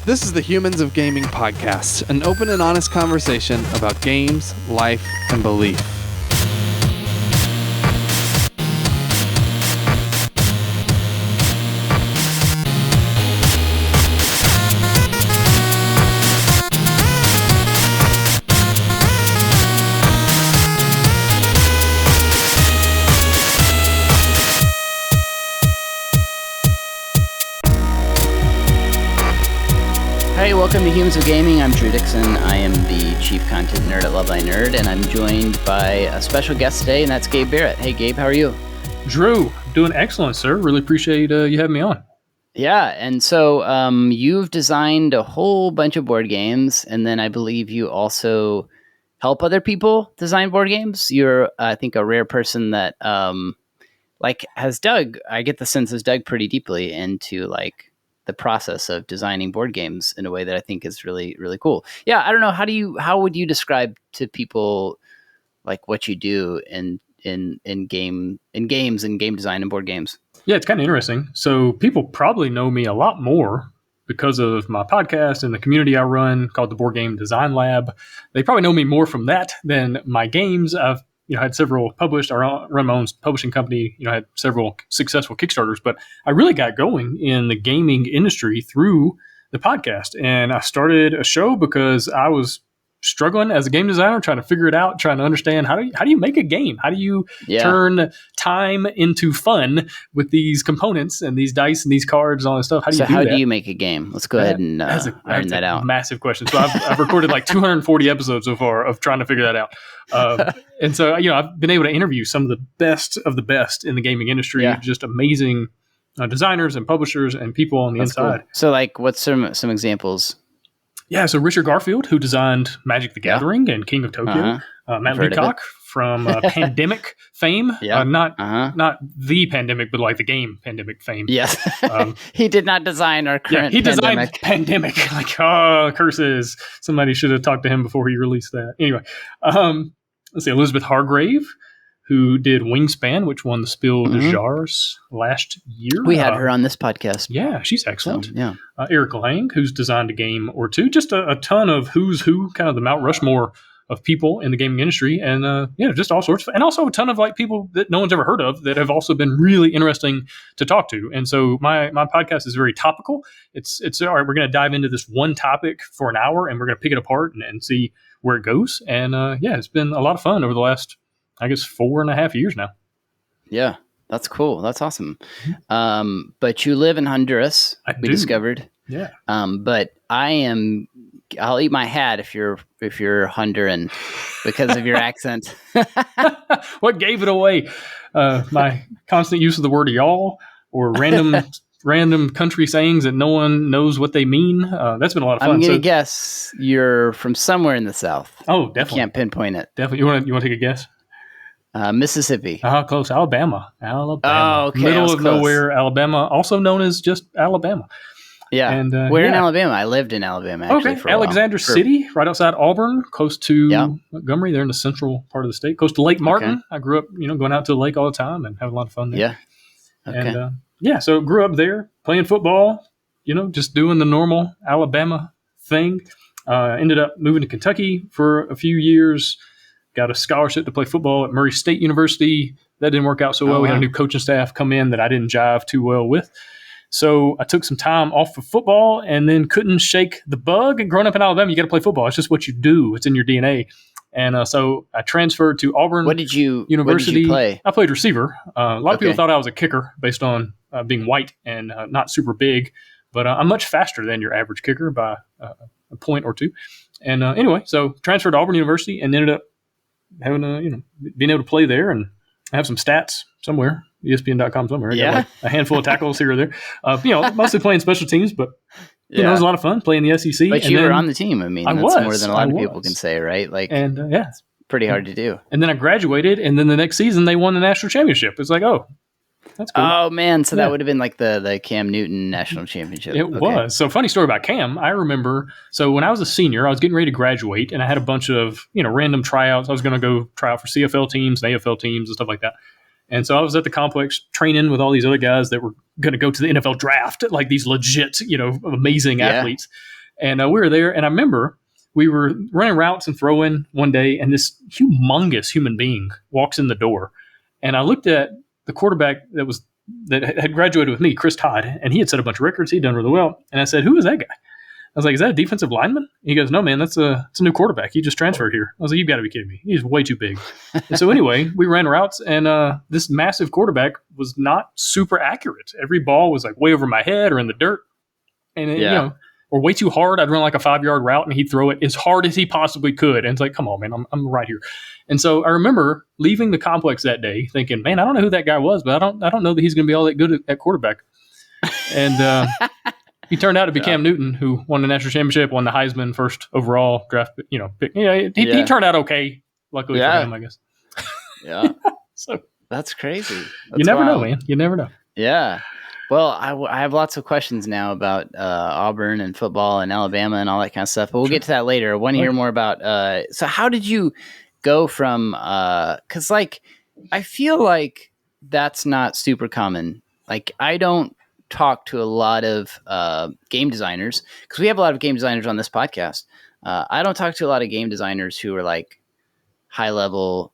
This is the Humans of Gaming podcast, an open and honest conversation about games, life, and belief. Hey, welcome to Humans of Gaming. I'm Drew Dixon. I am the Chief Content Nerd at Love Thy Nerd, and I'm joined by a special guest today, and that's Gabe Barrett. Hey, Gabe, how are you? Drew, doing excellent, sir. Really appreciate you having me on. Yeah, and so you've designed a whole bunch of board games, and then I believe you also help other people design board games. You're, I think, a rare person that has dug. I get the sense has dug pretty deeply into the process of designing board games in a way that I think is really, really cool. Yeah, I don't know. How would you describe to people what you do in games and game design and board games? Yeah, it's kind of interesting. So people probably know me a lot more because of my podcast and the community I run called the Board Game Design Lab. They probably know me more from that than my games. I've had several published. I run my own publishing company. I had several successful Kickstarters, but I really got going in the gaming industry through the podcast. And I started a show because I was struggling as a game designer, trying to figure it out, trying to understand how do you make a game? How do you turn time into fun with these components and these dice and these cards and all this stuff? How do you make a game? Let's go ahead and iron that out. Massive question. So I've recorded 240 episodes so far of trying to figure that out. And so, I've been able to interview some of the best in the gaming industry, just amazing designers and publishers and people on the inside. Cool. So what's some examples? Yeah, so Richard Garfield, who designed Magic the Gathering and King of Tokyo. Matt Leacock from Pandemic fame. Not the pandemic, but the game Pandemic fame. Yes. He did not design our current he designed Pandemic. Curses. Somebody should have talked to him before he released that. Anyway, let's see, Elizabeth Hargrave, who did Wingspan, which won the Spiel des Jahres last year. We had her on this podcast. Yeah, she's excellent. So, Eric Lang, who's designed a game or two. Just a ton of who's who, kind of the Mount Rushmore of people in the gaming industry. And, just all sorts. And also a ton of people that no one's ever heard of that have also been really interesting to talk to. And so my podcast is very topical. It's all right, we're going to dive into this one topic for an hour, and we're going to pick it apart and see where it goes. And, it's been a lot of fun over the last 4.5 years now. Yeah, that's cool. That's awesome. But you live in Honduras. We discovered. Yeah. But I'll eat my hat if you're Honduran because of your accent. What gave it away? My constant use of the word y'all or random country sayings that no one knows what they mean. That's been a lot of fun. I'm gonna guess you're from somewhere in the South. Oh, definitely. I can't pinpoint it. Definitely. You want to take a guess? Mississippi. Close. Alabama. Oh, okay. Middle of nowhere, Alabama, also known as just Alabama. Yeah. And where in Alabama? I lived in Alabama actually for a Alexander while. City, right outside Auburn, close to Montgomery. They're in the central part of the state, close to Lake Martin. Okay. I grew up, going out to the lake all the time and having a lot of fun there. Yeah. Okay. And so grew up there playing football, just doing the normal Alabama thing. Ended up moving to Kentucky for a few years. Got a scholarship to play football at Murray State University. That didn't work out so well. We had a new coaching staff come in that I didn't jive too well with. So I took some time off of football and then couldn't shake the bug. And growing up in Alabama, you got to play football. It's just what you do. It's in your DNA. And so I transferred to Auburn University. What did you play? I played receiver. A lot of people thought I was a kicker based on being white and not super big. But I'm much faster than your average kicker by a point or two. And anyway, so transferred to Auburn University and ended up having being able to play there and have some stats somewhere, ESPN.com somewhere. I got a handful of tackles here or there. Mostly playing special teams, but it was a lot of fun playing the SEC. But you were on the team. I mean, that's more than a lot of people can say, right? It's pretty hard to do. And then I graduated, and then the next season they won the national championship. It's that's cool. Oh, man. So that would have been the Cam Newton National Championship. It was. So funny story about Cam. I remember, when I was a senior, I was getting ready to graduate, and I had a bunch of, random tryouts. I was going to go try out for CFL teams and AFL teams and stuff like that. And so I was at the complex training with all these other guys that were going to go to the NFL draft, like these legit, amazing athletes. And we were there. And I remember we were running routes and throwing one day, and this humongous human being walks in the door. And I looked at the quarterback that had graduated with me, Chris Todd, and he had set a bunch of records. He'd done really well. And I said, "Who is that guy?" I was like, "Is that a defensive lineman?" He goes, "No, man, it's a new quarterback. He just transferred here." I was like, "You've got to be kidding me. He's way too big." And so anyway, we ran routes, and this massive quarterback was not super accurate. Every ball was like way over my head or in the dirt. And, or way too hard. I'd run like a 5-yard route, and he'd throw it as hard as he possibly could. And it's like, come on, man, I'm right here. And so I remember leaving the complex that day thinking, man, I don't know who that guy was, but I don't know that he's going to be all that good at quarterback. And he turned out to be Cam Newton, who won the national championship, won the Heisman first overall draft, pick. He turned out okay, luckily for him, I guess. Yeah. So that's crazy. That's you never wild. know, man. You never know. Yeah. Well, I have lots of questions now about Auburn and football and Alabama and all that kind of stuff, but we'll get to that later. I want to hear more about, so how did you go from, cause like, I feel like that's not super common. Like I don't talk to a lot of game designers because we have a lot of game designers on this podcast. I don't talk to a lot of game designers who are like high level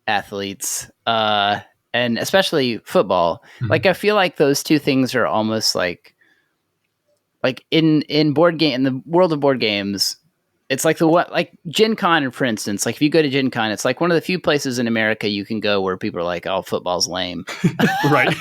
athletes, and especially football. Mm-hmm. Like I feel like those two things are almost like in board game, in the world of board games, it's like like Gen Con, for instance. Like if you go to Gen Con, it's like one of the few places in America you can go where people are like, "Oh, football's lame." Right.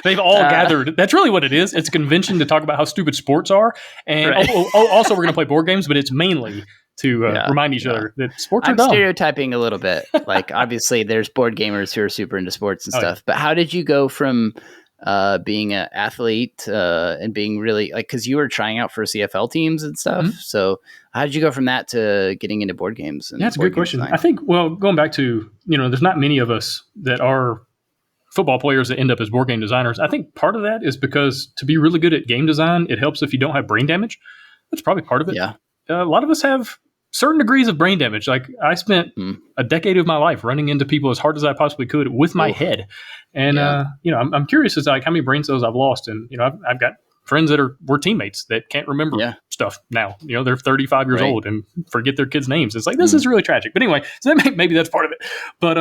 They've all gathered. That's really what it is. It's a convention to talk about how stupid sports are, and also we're going to play board games, but it's mainly to remind each other that sports are dumb. I'm stereotyping a little bit. Like obviously, there's board gamers who are super into sports and stuff. But how did you go from being an athlete and being really like, because you were trying out for CFL teams and stuff. Mm-hmm. So how did you go from that to getting into board games? And that's a good question. Design? I think, going back to, there's not many of us that are football players that end up as board game designers. I think part of that is because to be really good at game design, it helps if you don't have brain damage. That's probably part of it. Yeah. A lot of us have certain degrees of brain damage. Like I spent a decade of my life running into people as hard as I possibly could with my head. And, I'm curious as to like how many brain cells I've lost. And, I've got friends that we're teammates that can't remember stuff now. They're 35 years old and forget their kids' names. It's like, this is really tragic. But anyway, so maybe that's part of it. But,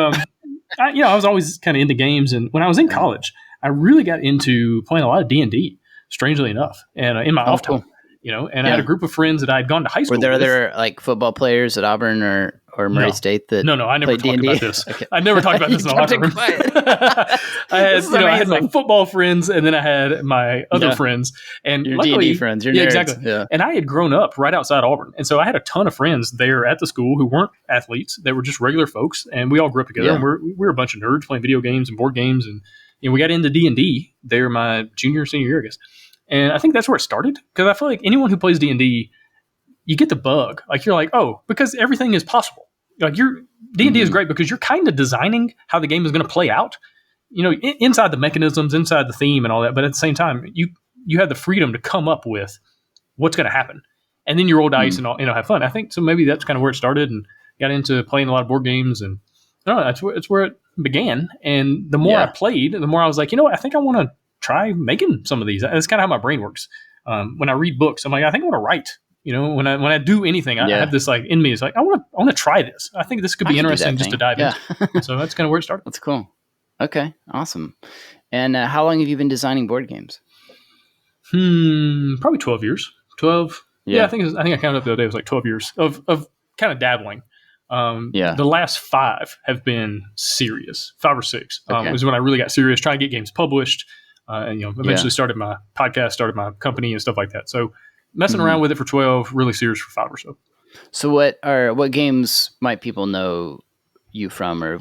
I was always kind of into games. And when I was in college, I really got into playing a lot of D&D, strangely enough, and in my off time. And I had a group of friends that I had gone to high school with. Were there other like football players at Auburn or Murray State that No, I never talked about this. Okay. I never talked about this in the locker room. I had my football friends, and then I had my other friends. And your D&D friends, your nerds. Exactly. Yeah. And I had grown up right outside Auburn. And so I had a ton of friends there at the school who weren't athletes. They were just regular folks. And we all grew up together. And we were a bunch of nerds playing video games and board games. And we got into D&D there my junior, senior year, I guess. And I think that's where it started, because I feel like anyone who plays D&D, you get the bug. Like you're like, oh, because everything is possible. Like D&D is great because you're kind of designing how the game is going to play out. Inside the mechanisms, inside the theme, and all that. But at the same time, you have the freedom to come up with what's going to happen, and then you roll dice and have fun. I think so. Maybe that's kind of where it started, and got into playing a lot of board games, and I don't know, that's where it began. And the more I played, the more I was like, I think I want to try making some of these. That's kind of how my brain works. When I read books, I'm like, I think I want to write. When I do anything, I have this like in me. It's like I want to try this. I think this could be interesting just to dive into. So that's kind of where it started. That's cool. Okay, awesome. And how long have you been designing board games? Probably 12 years. 12. Yeah, I think I counted up the other day. It was like 12 years of kind of dabbling. The last 5 have been serious. 5 or 6 was when I really got serious, trying to get games published. And eventually started my podcast, started my company and stuff like that. So messing around with it for 12, really serious for 5 or so. So what games might people know you from, or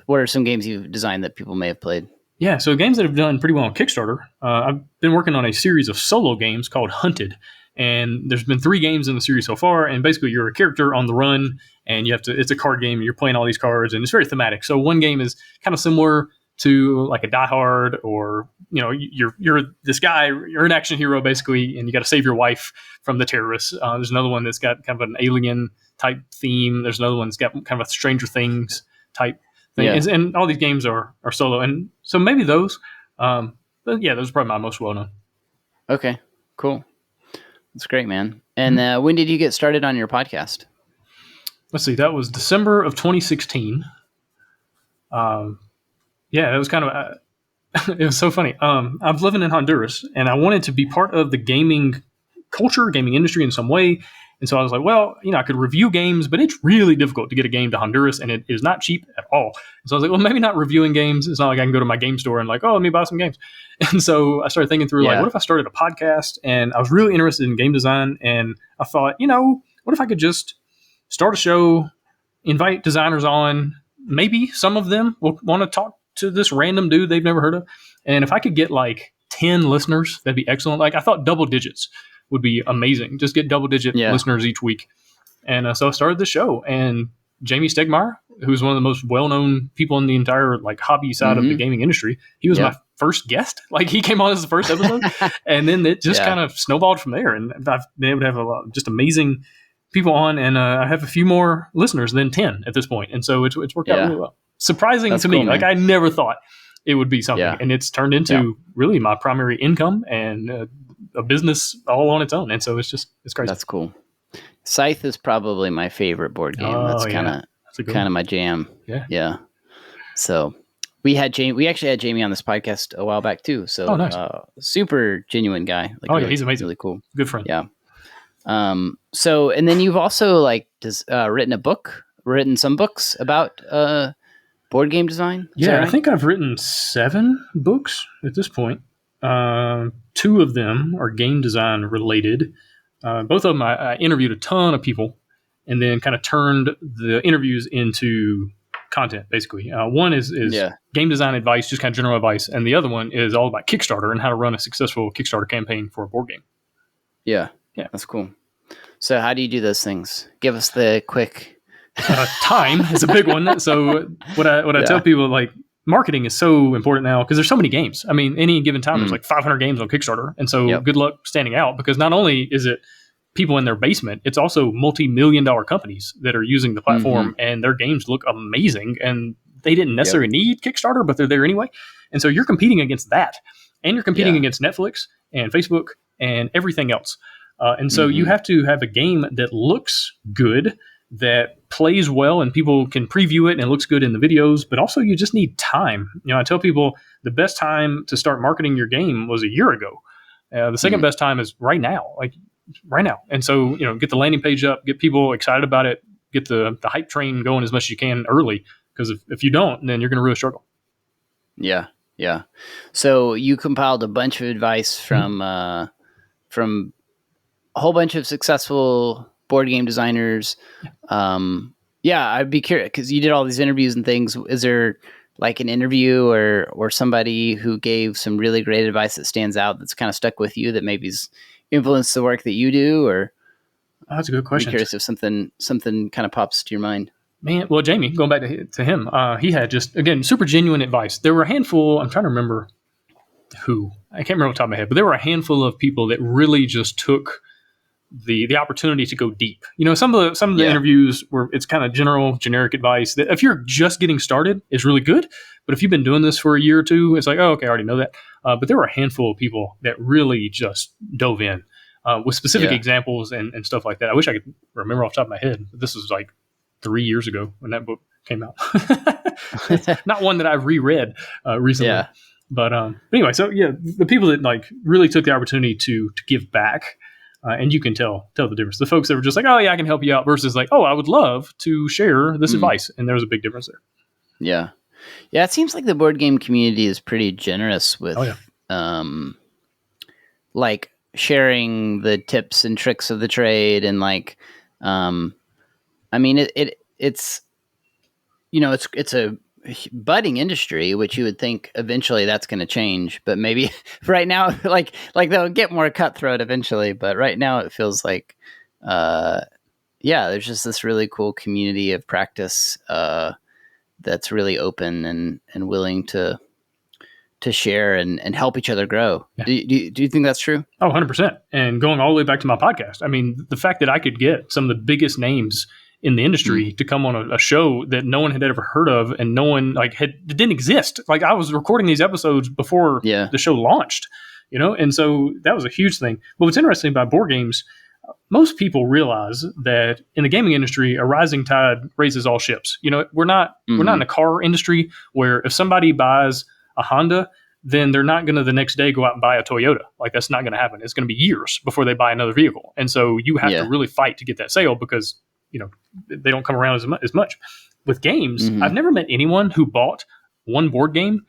what are some games you've designed that people may have played? Yeah, so games that have done pretty well on Kickstarter. I've been working on a series of solo games called Hunted. And there's been 3 games in the series so far. And basically you're a character on the run, and it's a card game, and you're playing all these cards, and it's very thematic. So one game is kind of similar to like a Die Hard, or you're this guy, you're an action hero basically, and you got to save your wife from the terrorists. There's another one that's got kind of an alien type theme. There's another one that's got kind of a Stranger Things type thing. Yeah. And all these games are solo. And so maybe those. But yeah, those are probably my most well known. Okay, cool. That's great, man. And when did you get started on your podcast? Let's see, that was December of 2016. Yeah, it was kind of it was so funny. I was living in Honduras, and I wanted to be part of the gaming culture, gaming industry in some way. And so I was like, well, I could review games, but it's really difficult to get a game to Honduras, and it is not cheap at all. And so I was like, well, maybe not reviewing games. It's not like I can go to my game store and like, oh, let me buy some games. And so I started thinking through like, what if I started a podcast? And I was really interested in game design, and I thought, what if I could just start a show, invite designers on, maybe some of them will want to talk to this random dude they've never heard of. And if I could get like 10 listeners, that'd be excellent. Like I thought double digits would be amazing. Just get double digit listeners each week. And so I started the show, and Jamie Stegmeyer, who's one of the most well-known people in the entire like hobby side of the gaming industry, he was my first guest. Like he came on as the first episode, and then it just kind of snowballed from there. And I've been able to have a lot of just amazing people on, and I have a few more listeners than 10 at this point. And so it's worked out really well. Surprising to me. Man. Like I never thought it would be something, and it's turned into really my primary income and a business all on its own. And so it's crazy. That's cool. Scythe is probably my favorite board game. That's kind of my jam. Yeah. So we actually had Jamie on this podcast a while back too. So nice. Super genuine guy. Like, he's amazing. Really cool. Good friend. Yeah. So, and then you've also written some books about board game design. Is that right? I think I've written 7 books at this point. 2 of them are game design related. Both of them, I interviewed a ton of people and then kind of turned the interviews into content, basically. One is game design advice, just kind of general advice. And the other one is all about Kickstarter and how to run a successful Kickstarter campaign for a board game. Yeah. That's cool. So how do you do those things? Give us the quick... Time is a big one. So what I tell people, like, marketing is so important now because there's so many games. I mean, any given time, there's like 500 games on Kickstarter. And so good luck standing out, because not only is it people in their basement, it's also multi-million-dollar companies that are using the platform and their games look amazing. And they didn't necessarily need Kickstarter, but they're there anyway. And so you're competing against that. And you're competing against Netflix and Facebook and everything else. And so you have to have a game that looks good, that plays well, and people can preview it and it looks good in the videos, but also you just need time. I tell people the best time to start marketing your game was a year ago. The second best time is right now, like right now. And so, get the landing page up, get people excited about it, get the hype train going as much as you can early, because if you don't, then you're going to really struggle. Yeah. Yeah. So you compiled a bunch of advice from a whole bunch of successful board game designers. I'd be curious, because you did all these interviews and things. Is there like an interview or somebody who gave some really great advice that stands out, that's kind of stuck with you, that maybe's influenced the work that you do? Or that's a good question. I'm curious if something kind of pops to your mind. Man, well, Jamie, going back to him, he had just, again, super genuine advice. There were a handful, I'm trying to remember who, I can't remember off the top of my head, but there were a handful of people that really just took the opportunity to go deep. Some of the interviews where it's kind of generic advice that if you're just getting started is really good, but if you've been doing this for a year or two, it's like, oh, okay, I already know that. But there were a handful of people that really just dove in with specific examples and stuff like that. I wish I could remember off the top of my head, but this was like 3 years ago when that book came out. It's not one that I've reread recently. Yeah. But anyway, so the people that like really took the opportunity to give back. And you can tell the difference. The folks that were just like, oh, yeah, I can help you out, versus like, oh, I would love to share this advice. And there's a big difference there. Yeah. Yeah, it seems like the board game community is pretty generous with like sharing the tips and tricks of the trade. And like, I mean, it's a budding industry, which you would think eventually that's going to change, but maybe right now, like they'll get more cutthroat eventually, but right now it feels like, there's just this really cool community of practice, that's really open and willing to share and help each other grow. Yeah. Do you think that's true? Oh, 100%. And going all the way back to my podcast, I mean, the fact that I could get some of the biggest names in the industry to come on a show that no one had ever heard of, and no one it didn't exist. Like, I was recording these episodes before the show launched, and so that was a huge thing. But what's interesting about board games, most people realize that in the gaming industry, a rising tide raises all ships. We're not in a car industry where if somebody buys a Honda, then they're not going to the next day go out and buy a Toyota. Like, that's not going to happen. It's going to be years before they buy another vehicle. And so you have to really fight to get that sale because, they don't come around as much. With games, I've never met anyone who bought one board game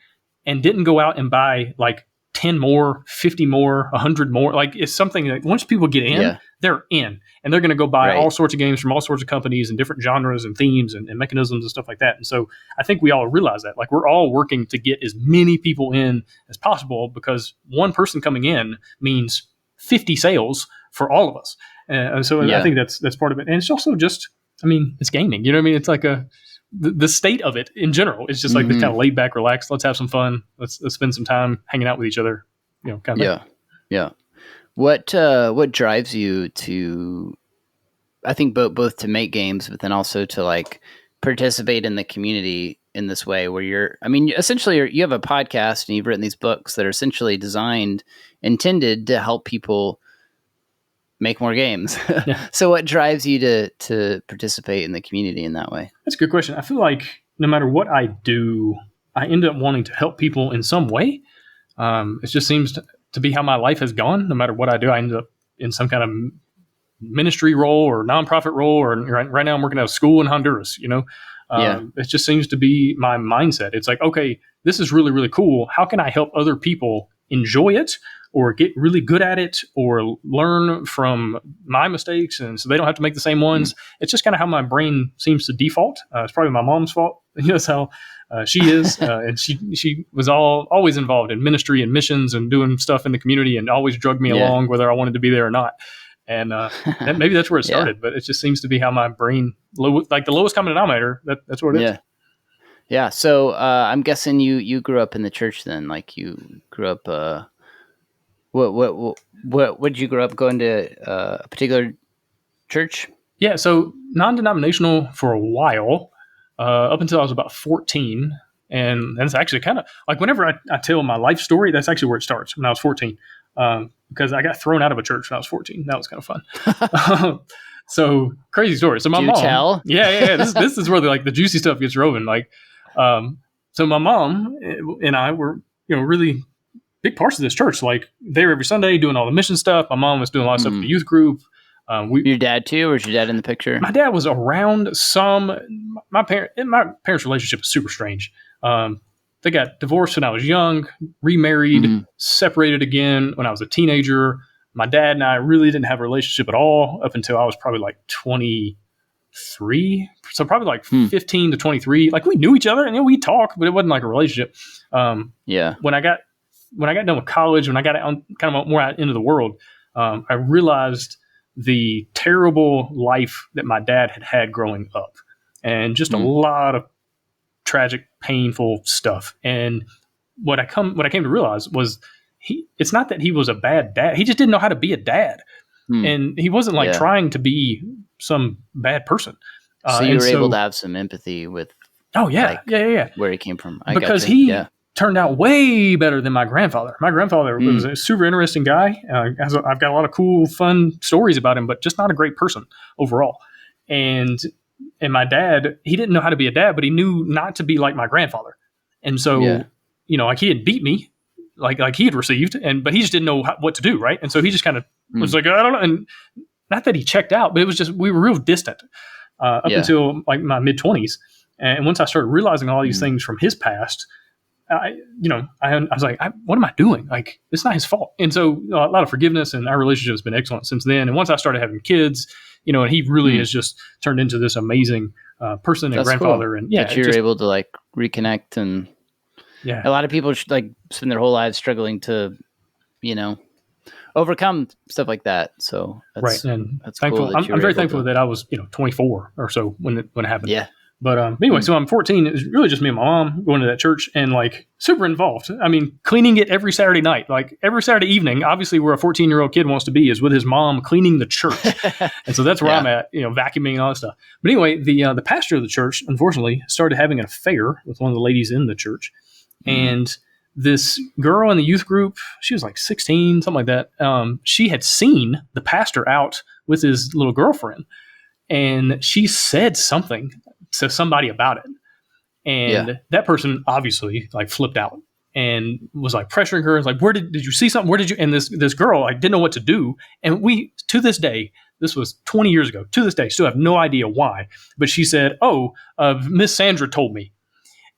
and didn't go out and buy like 10 more, 50 more, 100 more. Like, it's something that once people get in, they're in. And they're going to go buy all sorts of games from all sorts of companies and different genres and themes and mechanisms and stuff like that. And so I think we all realize that. Like, we're all working to get as many people in as possible, because one person coming in means 50 sales for all of us. And so I think that's part of it. And it's also just, it's gaming. You know what I mean? It's like the state of it in general is just like this kind of laid back, relaxed. Let's have some fun. Let's spend some time hanging out with each other. Kind of thing. Yeah. What drives you to, I think both to make games, but then also to like participate in the community in this way where essentially you have a podcast and you've written these books that are essentially intended to help people make more games. So what drives you to participate in the community in that way? That's a good question. I feel like no matter what I do, I end up wanting to help people in some way. It just seems to be how my life has gone. No matter what I do, I end up in some kind of ministry role or nonprofit role, or right now I'm working at a school in Honduras, It just seems to be my mindset. It's like, okay, this is really, really cool. How can I help other people enjoy it or get really good at it or learn from my mistakes, and so they don't have to make the same ones? It's just kind of how my brain seems to default. It's probably my mom's fault. That's how she is. And she was always involved in ministry and missions and doing stuff in the community and always drugged me along whether I wanted to be there or not. And maybe that's where it started, but it just seems to be how my brain, like the lowest common denominator, that's what it is. Yeah. So I'm guessing you grew up in the church then, like you grew up, what did you grow up going to a particular church? Yeah. So non-denominational for a while, up until I was about 14. And that's actually kind of like whenever I tell my life story, that's actually where it starts, when I was 14. Because I got thrown out of a church when I was 14. That was kind of fun. So crazy story. So my mom, tell? Yeah. This is where the juicy stuff gets rolling. So my mom and I were, really big parts of this church. Like, they were every Sunday doing all the mission stuff. My mom was doing a lot of stuff with the youth group. Your dad too, or was your dad in the picture? My dad was around some. My parents' relationship was super strange. They got divorced when I was young, remarried, separated again when I was a teenager. My dad and I really didn't have a relationship at all up until I was probably like 23. So probably like 15 to 23. Like, we knew each other and we talked, but it wasn't like a relationship. When I got done with college, when I got out, kind of more out into the world, I realized the terrible life that my dad had growing up, and just a lot of tragic, painful stuff. And what I came to realize was it's not that he was a bad dad. He just didn't know how to be a dad. And he wasn't trying to be some bad person. So you were able to have some empathy with where he came from. Because he turned out way better than my grandfather. My grandfather was a super interesting guy. I've got a lot of cool, fun stories about him, but just not a great person overall. And my dad, he didn't know how to be a dad, but he knew not to be like my grandfather. And so, like, he had beat me, like he had received, but he just didn't know what to do, right? And so he just kind of was like, I don't know. And not that he checked out, but it was just, we were real distant up until like my mid-20s. And once I started realizing all these things from his past, I was like, what am I doing? Like, it's not his fault. And so a lot of forgiveness, and our relationship has been excellent since then. And once I started having kids, and he really has just turned into this amazing person and grandfather. Cool. And that you're able to like reconnect. And a lot of people like spend their whole lives struggling to, overcome stuff like that. So that's, right. And that's thankful. cool. I'm very thankful that I was, 24 or so when it happened. Yeah. But anyway, so I'm 14. It was really just me and my mom going to that church and like super involved. I mean, cleaning it every Saturday night, like every Saturday evening. Obviously, where a 14-year-old kid wants to be is with his mom cleaning the church, and so that's where I'm at. Vacuuming and all that stuff. But anyway, the pastor of the church, unfortunately, started having an affair with one of the ladies in the church, and this girl in the youth group, she was like 16, something like that. She had seen the pastor out with his little girlfriend, and she said something to somebody about it. And that person obviously like flipped out and was like pressuring her. Like, where did you see something? Where did you? And this girl like didn't know what to do. And we, to this day, this was 20 years ago, to this day, still have no idea why. But she said, Miss Sandra told me.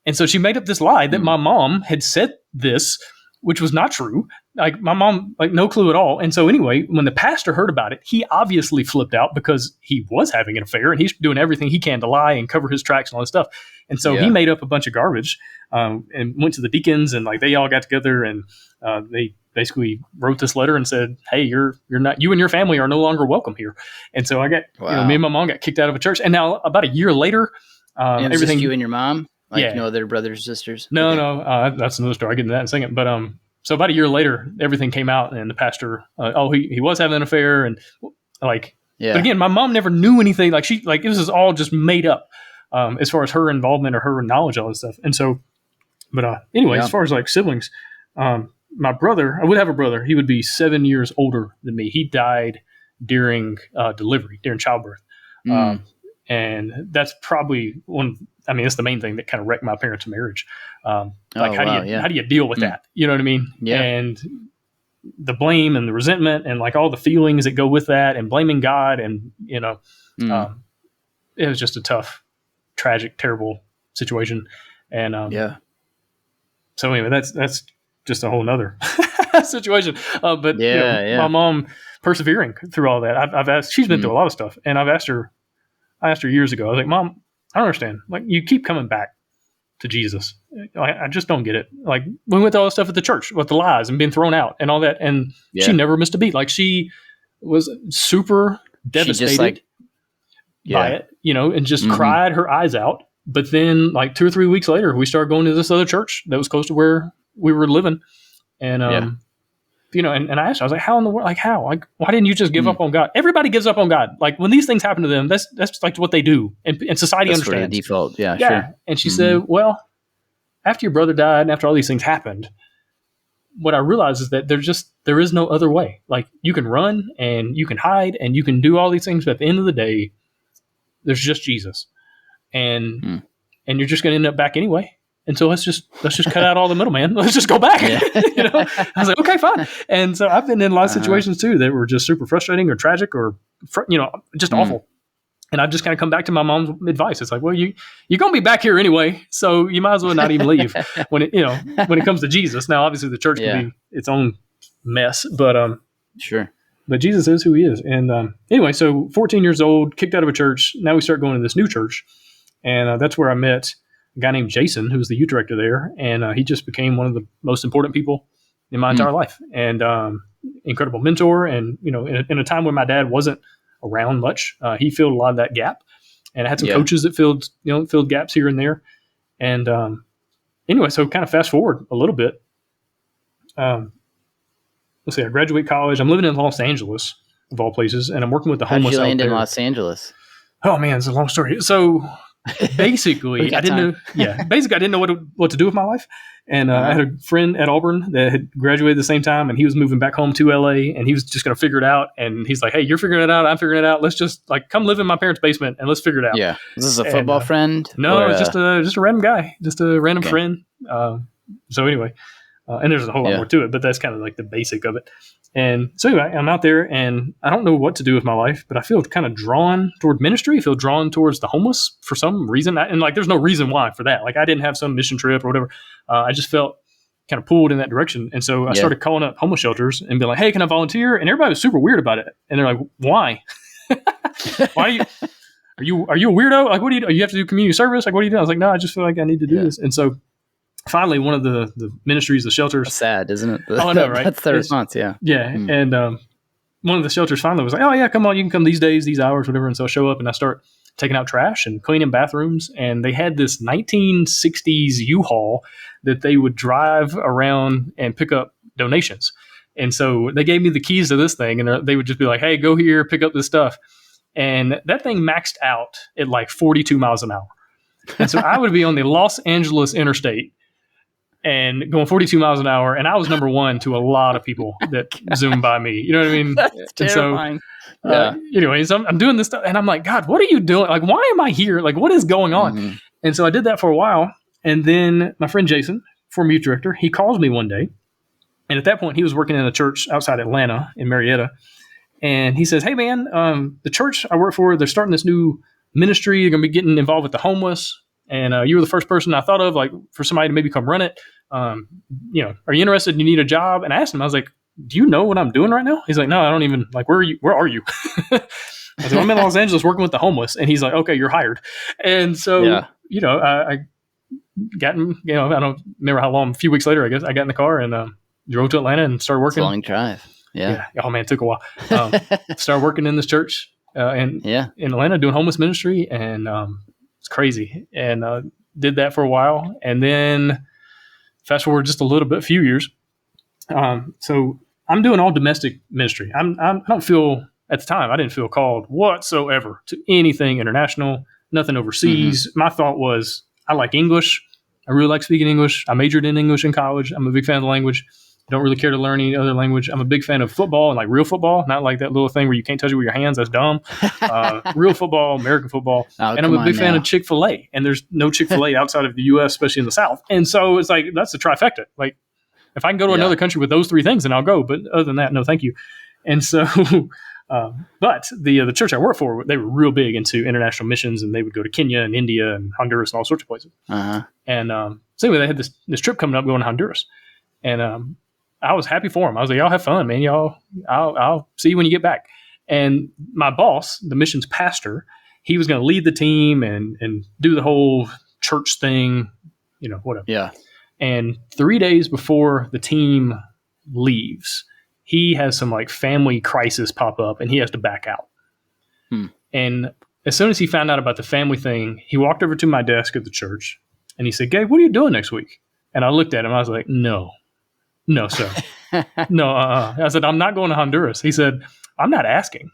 And so she made up this lie that my mom had said this, which was not true. Like my mom, like no clue at all. And so anyway, when the pastor heard about it, he obviously flipped out because he was having an affair and he's doing everything he can to lie and cover his tracks and all this stuff. And so he made up a bunch of garbage and went to the deacons, and like they all got together and they basically wrote this letter and said, "Hey, you and your family are no longer welcome here." And so I got, me and my mom got kicked out of a church. And now about a year later, and everything. Just you and your mom? Like no other brothers or sisters? No, that's another story. I'll get into that in a second. But so about a year later, everything came out, and the pastor, he was having an affair, and like, but again, my mom never knew anything. Like it was just all just made up as far as her involvement or her knowledge of all this stuff. And so, but anyway, as far as like siblings, my brother, I would have a brother. He would be 7 years older than me. He died during delivery, during childbirth. And that's probably that's the main thing that kind of wrecked my parents' marriage. How do you deal with that? You know what I mean? Yeah. And the blame and the resentment and like all the feelings that go with that and blaming God and, it was just a tough, tragic, terrible situation. And, so anyway, that's just a whole nother situation. My mom persevering through all that. I've asked, she's been through a lot of stuff, and I asked her years ago, I was like, "Mom, I don't understand. Like, you keep coming back to Jesus. I just don't get it. Like, we went through all this stuff at the church with the lies and being thrown out and all that, and she never missed a beat. Like, she was super devastated by it, and just cried her eyes out. But then, like 2 or 3 weeks later, we started going to this other church that was close to where we were living, and and I asked her, I was like, how in the world? Like, how? Like, why didn't you just give up on God? Everybody gives up on God. Like, when these things happen to them, that's like what they do, and society understands. Sort of default, sure. And she said, well, after your brother died and after all these things happened, what I realized is that there is no other way. Like, you can run and you can hide and you can do all these things, but at the end of the day, there's just Jesus, and you're just going to end up back anyway. And so let's just cut out all the middleman. Let's just go back. I was like, okay, fine. And so I've been in a lot of situations too that were just super frustrating or tragic or just awful. And I've just kind of come back to my mom's advice. It's like, well, you're going to be back here anyway, so you might as well not even leave when it comes to Jesus. Now, obviously, the church can be its own mess, but sure. But Jesus is who he is. And anyway, so 14 years old, kicked out of a church. Now we start going to this new church, and that's where I met a guy named Jason, who was the youth director there, and he just became one of the most important people in my entire life, and incredible mentor. And in a time when my dad wasn't around much, he filled a lot of that gap, and I had some coaches that filled gaps here and there. And anyway, so kind of fast forward a little bit. Let's see, I graduate college. I'm living in Los Angeles, of all places, and I'm working with the homeless. How did you land out there. In Los Angeles? Oh man, it's a long story. So basically, I didn't know what to do with my life. And I had a friend at Auburn that had graduated at the same time, and he was moving back home to LA, and he was just going to figure it out. And he's like, hey, you're figuring it out. I'm figuring it out. Let's just come live in my parents' basement and let's figure it out. Yeah. Is this a football friend? No, it's just a random guy, just a random friend. So anyway, and there's a whole lot more to it, but that's kind of like the basic of it. And so anyway, I'm out there and I don't know what to do with my life, but I feel kind of drawn toward ministry. I feel drawn towards the homeless for some reason. And there's no reason why for that. Like, I didn't have some mission trip or whatever. I just felt kind of pulled in that direction. And so I started calling up homeless shelters and being like, hey, can I volunteer? And everybody was super weird about it. And they're like, why? Why are you a weirdo? Like, what do you have to do community service? Like, what do you do? I was like, no, I just feel like I need to do this. And so finally, one of the ministries, the shelters. That's sad, isn't it? I know, right? That's the response, yeah. Yeah. And one of the shelters finally was like, oh, yeah, come on, you can come these days, these hours, whatever. And so I show up and I start taking out trash and cleaning bathrooms. And they had this 1960s U-Haul that they would drive around and pick up donations. And so they gave me the keys to this thing, and they would just be like, hey, go here, pick up this stuff. And that thing maxed out at like 42 miles an hour. And so I would be on the Los Angeles interstate and going 42 miles an hour. And I was number one to a lot of people that zoomed by me. You know what I mean? That's terrifying. Anyways, I'm doing this stuff, and I'm like, God, what are you doing? Like, why am I here? Like, what is going on? Mm-hmm. And so I did that for a while. And then my friend Jason, former youth director, he calls me one day. And at that point, he was working in a church outside Atlanta in Marietta. And he says, hey, man, the church I work for, they're starting this new ministry. They're going to be getting involved with the homeless. And you were the first person I thought of, like, for somebody to maybe come run it. Are you interested? You need a job? And I asked him, I was like, do you know what I'm doing right now? He's like, no, I don't even, like, where are you? I said, I'm in Los Angeles working with the homeless. And he's like, okay, you're hired. And so, I got in, I don't remember how long, a few weeks later, I guess, I got in the car and drove to Atlanta and started working. It's a long drive. Yeah. Oh, man, it took a while. Started working in this church in Atlanta doing homeless ministry. And it's crazy. And did that for a while. And then fast forward just a few years. So I'm doing all domestic ministry. I don't feel, at the time, I didn't feel called whatsoever to anything international, nothing overseas. Mm-hmm. My thought was, I like English. I really like speaking English. I majored in English in college. I'm a big fan of the language. I don't really care to learn any other language. I'm a big fan of football and like real football, not like that little thing where you can't touch it with your hands. That's dumb. Real football, American football. And I'm a big fan of Chick-fil-A. And there's no Chick-fil-A outside of the U.S., especially in the South. And so it's like, that's the trifecta. Like, if I can go to another country with those three things, then I'll go. But other than that, no, thank you. And so, but the church I work for, they were real big into international missions, and they would go to Kenya and India and Honduras and all sorts of places. Uh-huh. And so anyway, they had this trip coming up going to Honduras, and I was happy for them. I was like, y'all have fun, man. I'll see you when you get back. And my boss, the missions pastor, he was going to lead the team and do the whole church thing, whatever. Yeah. And 3 days before the team leaves, he has some like family crisis pop up and he has to back out. And as soon as he found out about the family thing, he walked over to my desk at the church and he said, Gabe, what are you doing next week? And I looked at him. I was like, no, sir. No. I said, I'm not going to Honduras. He said, I'm not asking.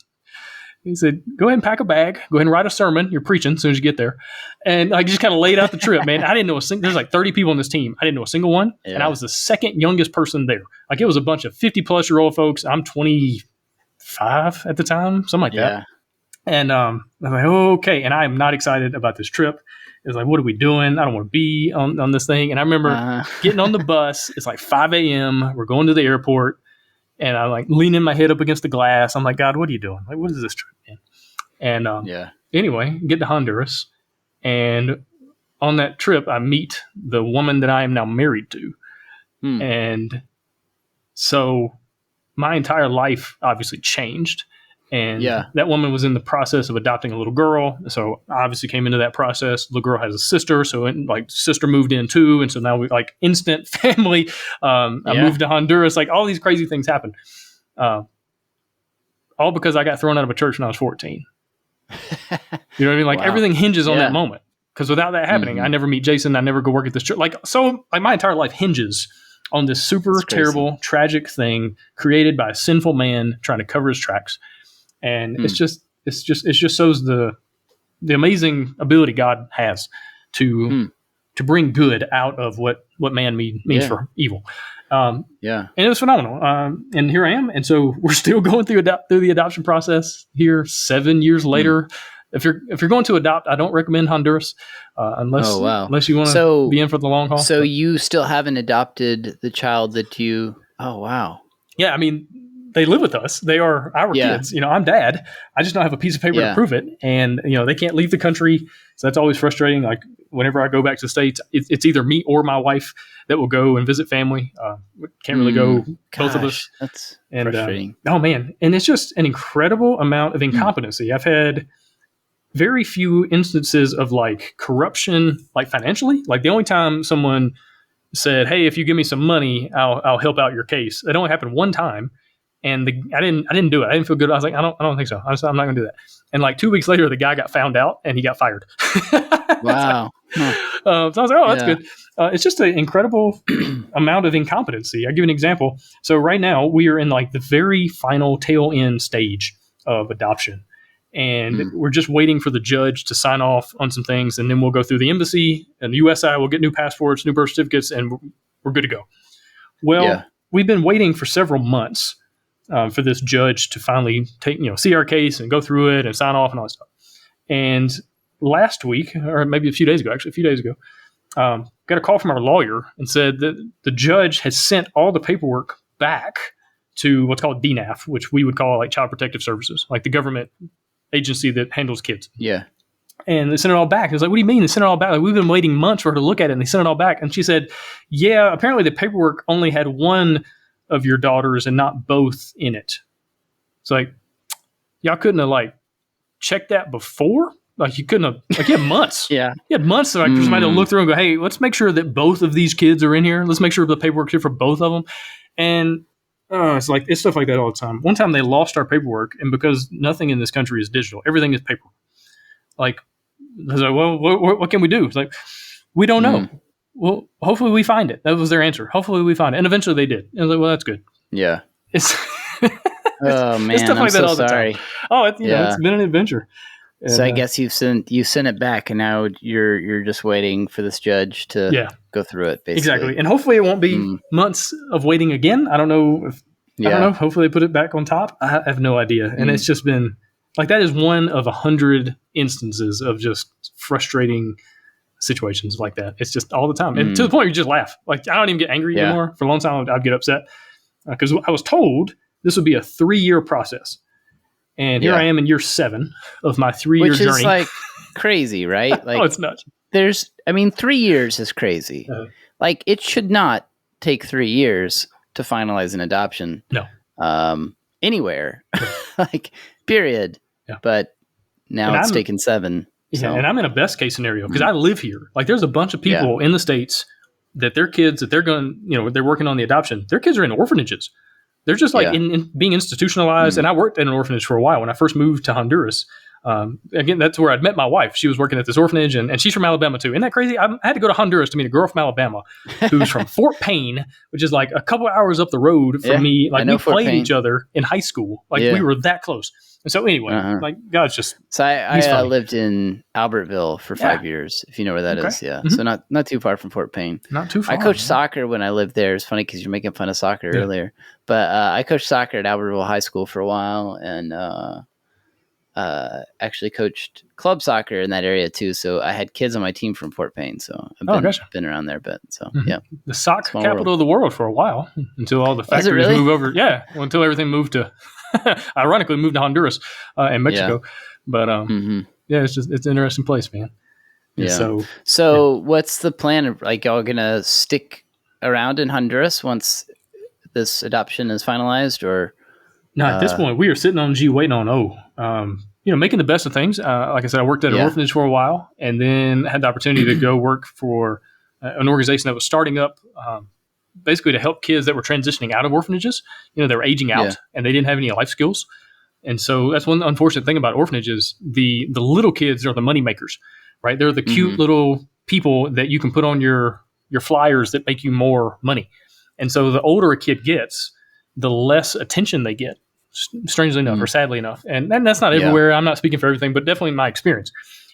He said, go ahead and pack a bag. Go ahead and write a sermon. You're preaching as soon as you get there. And I just kind of laid out the trip, man. I didn't know there's like 30 people on this team. I didn't know a single one. Yeah. And I was the second youngest person there. Like it was a bunch of 50-plus-year-old folks. I'm 25 at the time, something like that. And I was like, okay. And I am not excited about this trip. It's like, what are we doing? I don't want to be on this thing. And I remember getting on the bus. It's like 5 a.m. We're going to the airport. And I'm like leaning my head up against the glass. I'm like, God, what are you doing? Like, what is this trip, man? And anyway, get to Honduras. And on that trip, I meet the woman that I am now married to. And so my entire life obviously changed. And that woman was in the process of adopting a little girl. So I obviously came into that process. The girl has a sister. So sister moved in too. And so now we like instant family. I moved to Honduras. Like all these crazy things happened. All because I got thrown out of a church when I was 14. You know what I mean? Like everything hinges on that moment. Because without that happening, I never meet Jason. I never go work at this church. Like my entire life hinges on this super terrible, tragic thing created by a sinful man trying to cover his tracks. And it just shows the amazing ability God has to bring good out of what man means for evil. And it was phenomenal. And here I am. And so we're still going through the adoption process here 7 years later. If you're going to adopt, I don't recommend Honduras unless you want to be in for the long haul. So you still haven't adopted the child that you? Oh wow. Yeah, I mean. They live with us. They are our kids. I'm dad. I just don't have a piece of paper to prove it. And, they can't leave the country. So that's always frustrating. Like whenever I go back to the States, it's either me or my wife that will go and visit family. Can't really go, both of us. That's frustrating. Oh, man. And it's just an incredible amount of incompetency. I've had very few instances of like corruption, like financially. Like the only time someone said, hey, if you give me some money, I'll help out your case. That only happened one time. And I didn't do it. I didn't feel good. I was like, I don't think so. I'm not going to do that. And like 2 weeks later, the guy got found out and he got fired. Wow. So I was like, oh, that's good. It's just an incredible amount of incompetency. I'll give you an example. So right now we are in like the very final tail end stage of adoption. And we're just waiting for the judge to sign off on some things. And then we'll go through the embassy and the USI. We'll get new passports, new birth certificates, and we're good to go. Well, we've been waiting for several months for this judge to finally see our case and go through it and sign off and all that stuff. And last week, or maybe a few days ago, got a call from our lawyer and said that the judge has sent all the paperwork back to what's called DNAF, which we would call like Child Protective Services, like the government agency that handles kids. Yeah. And they sent it all back. I was like, what do you mean they sent it all back? Like, we've been waiting months for her to look at it, and they sent it all back. And she said, yeah, apparently the paperwork only had one of your daughters and not both in it. It's like, y'all couldn't have like checked that before? Like, you couldn't have, like, you had months. Yeah. You had months for somebody to look through and go, hey, let's make sure that both of these kids are in here. Let's make sure the paperwork's here for both of them. And it's stuff like that all the time. One time they lost our paperwork, and because nothing in this country is digital, everything is paper. Like, I was like, well, what can we do? It's like, we don't know. Well, hopefully we find it. That was their answer. Hopefully we find it. And eventually they did. And I was like, well, that's good. Yeah. It's oh, man. it's stuff like I'm that all sorry. the time. Oh, it's been an adventure. And, so I guess you sent it back, and now you're just waiting for this judge to go through it, basically. Exactly. And hopefully it won't be months of waiting again. I don't know. I don't know. Hopefully they put it back on top. I have no idea. And it's just been, like, that is one of 100 instances of just frustrating situations like that. It's just all the time. And to the point where you just laugh. Like, I don't even get angry anymore. For a long time, I'd get upset because I was told this would be a 3-year process. And here I am in year 7 of my 3-year journey. Which is like crazy, right? Like, oh, it's nuts. 3 years is crazy. Like, it should not take 3 years to finalize an adoption. No. Anywhere. Like, period. Yeah. But now it's taken 7. Yeah, and I'm in a best case scenario because I live here. Like, there's a bunch of people in the States that their kids, that they're going, they're working on the adoption. Their kids are in orphanages. They're just like in being institutionalized. And I worked in an orphanage for a while when I first moved to Honduras. Again, that's where I'd met my wife. She was working at this orphanage, and she's from Alabama too. Isn't that crazy? I had to go to Honduras to meet a girl from Alabama who's from Fort Payne, which is like a couple of hours up the road from me. Like, we played each other in high school. Like, we were that close. And so anyway, like, God's just. So I lived in Albertville for 5 years, if you know where that is. Yeah. So not too far from Fort Payne. Not too far. I coached soccer when I lived there. It's funny because you're making fun of soccer earlier. But I coached soccer at Albertville High School for a while, and actually coached club soccer in that area too. So I had kids on my team from Fort Payne. So I've been around there a bit. So the sock capital of the world for a while until all the factories move over. Yeah, until everything moved to, ironically, moved to Honduras and Mexico. But it's an interesting place, man. And So what's the plan? Like, y'all gonna stick around in Honduras once this adoption is finalized, or? No, at this point, we are sitting on G, waiting on O. Making the best of things. Like I said, I worked at an orphanage for a while, and then had the opportunity to go work for an organization that was starting up, basically to help kids that were transitioning out of orphanages. They were aging out, and they didn't have any life skills. And so that's one unfortunate thing about orphanages. The little kids are the money makers, right? They're the cute little people that you can put on your flyers that make you more money. And so the older a kid gets, the less attention they get, strangely enough, or sadly enough. And that's not everywhere. I'm not speaking for everything, but definitely in my experience.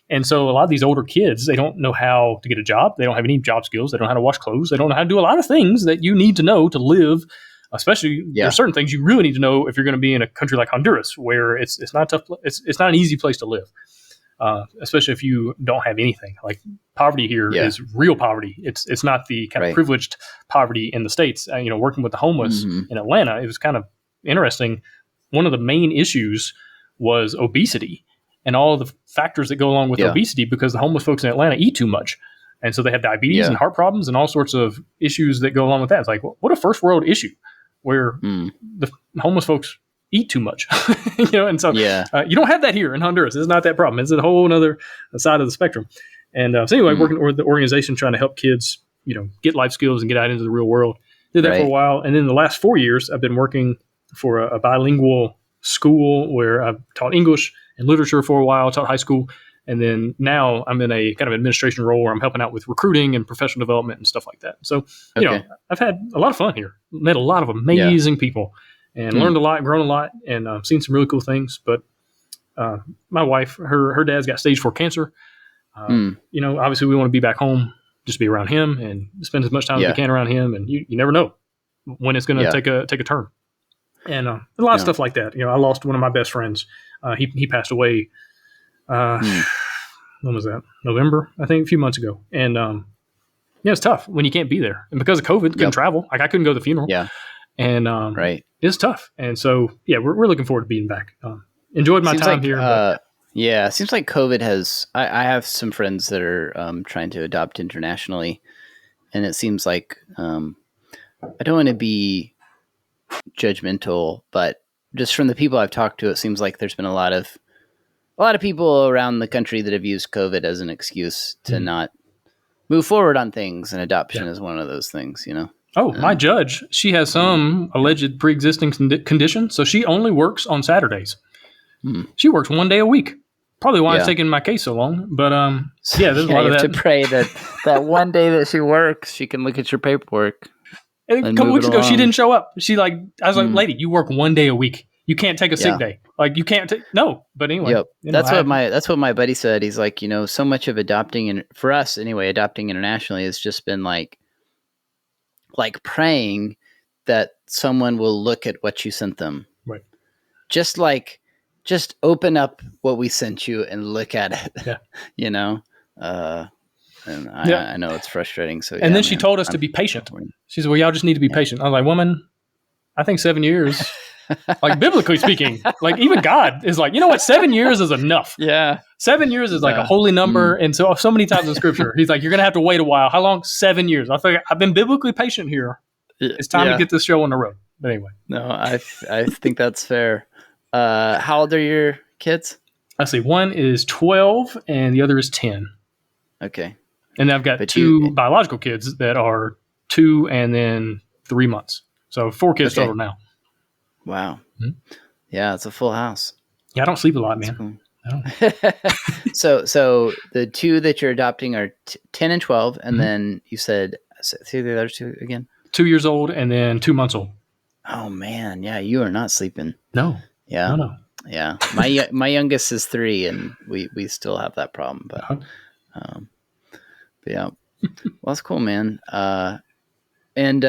And so a lot of these older kids, they don't know how to get a job. They don't have any job skills. They don't know how to wash clothes. They don't know how to do a lot of things that you need to know to live. Especially, there's certain things you really need to know if you're going to be in a country like Honduras, where it's not tough. It's not an easy place to live, especially if you don't have anything. Like, poverty here is real poverty. It's not the kind of privileged poverty in the States. Working with the homeless in Atlanta, it was kind of interesting. One of the main issues was obesity and all of the factors that go along with obesity, because the homeless folks in Atlanta eat too much. And so they have diabetes and heart problems and all sorts of issues that go along with that. It's like, what a first world issue where the homeless folks eat too much, and so you don't have that here in Honduras. It's not that problem. It's a whole other side of the spectrum. And so anyway, working with the organization, trying to help kids, get life skills and get out into the real world. Did that for a while. And then the last 4 years, I've been working for a bilingual school where I've taught English and literature for a while, taught high school. And then now I'm in a kind of administration role where I'm helping out with recruiting and professional development and stuff like that. So, I've had a lot of fun here, met a lot of amazing people and learned a lot, grown a lot, and seen some really cool things. But my wife, her dad's got stage 4 cancer. Obviously we want to be back home, just be around him and spend as much time as we can around him. And you never know when it's going to take a turn. And a lot of stuff like that. I lost one of my best friends. He passed away. When was that? November, I think, a few months ago. And it's tough when you can't be there. And because of COVID, couldn't travel. Like I couldn't go to the funeral. Yeah. And it's tough. And so we're looking forward to being back. Enjoyed my time here. It seems like COVID has. I have some friends that are trying to adopt internationally, and it seems like I don't want to be judgmental, but just from the people I've talked to, it seems like there's been a lot of people around the country that have used COVID as an excuse to not move forward on things, and adoption is one of those things, My judge, she has some alleged pre-existing condition, so she only works on Saturdays. She works 1 day a week. Probably why it's taking my case so long, but there's a lot of that. You have to pray that one day that she works, she can look at your paperwork. And a couple weeks ago, she didn't show up. I was like, lady, you work 1 day a week. You can't take a sick day. Like you can't no. But anyway, that's what my buddy said. He's like, so much of adopting, and for us anyway, adopting internationally has just been like praying that someone will look at what you sent them. Right. Just open up what we sent you and look at it. Yeah. And I know it's frustrating. So and then she told us to be patient. She said, "Well, y'all just need to be patient." I was like, "Woman, I think 7 years." Like biblically speaking, like even God is like, you know what? 7 years is enough. Yeah. 7 years is like a holy number. And so many times in scripture, he's like, you're going to have to wait a while. How long? 7 years. I think I've been biblically patient here. It's time to get this show on the road. But anyway. No, I think that's fair. How old are your kids? Let's see. One is 12 and the other is 10. Okay. And I've got two biological kids that are 2 and then 3 months. So 4 kids total now. Wow. Mm-hmm. Yeah, it's a full house. Yeah, I don't sleep a lot, man. Cool. So the 2 that you're adopting are 10 and 12, and then you said, say the other 2 again? 2 years old and then 2 months old. Oh, man. Yeah, you are not sleeping. No. Yeah. No. Yeah. My youngest is 3, and we still have that problem. But yeah. Well, that's cool, man. And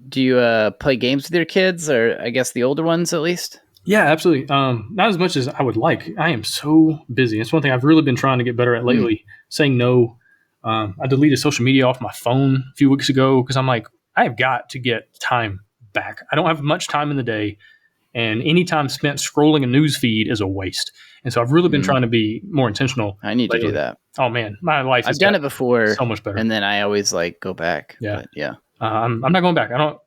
do you play games with your kids, or I guess the older ones at least? Yeah, absolutely. Not as much as I would like. I am so busy. It's one thing I've really been trying to get better at lately, saying no. I deleted social media off my phone a few weeks ago because I'm like, I have got to get time back. I don't have much time in the day, and any time spent scrolling a news feed is a waste. And so I've really been trying to be more intentional. I need to do that. Oh, man. My life I've done it before. So much better. And then I always go back. Yeah. But, yeah. I'm not going back. I don't.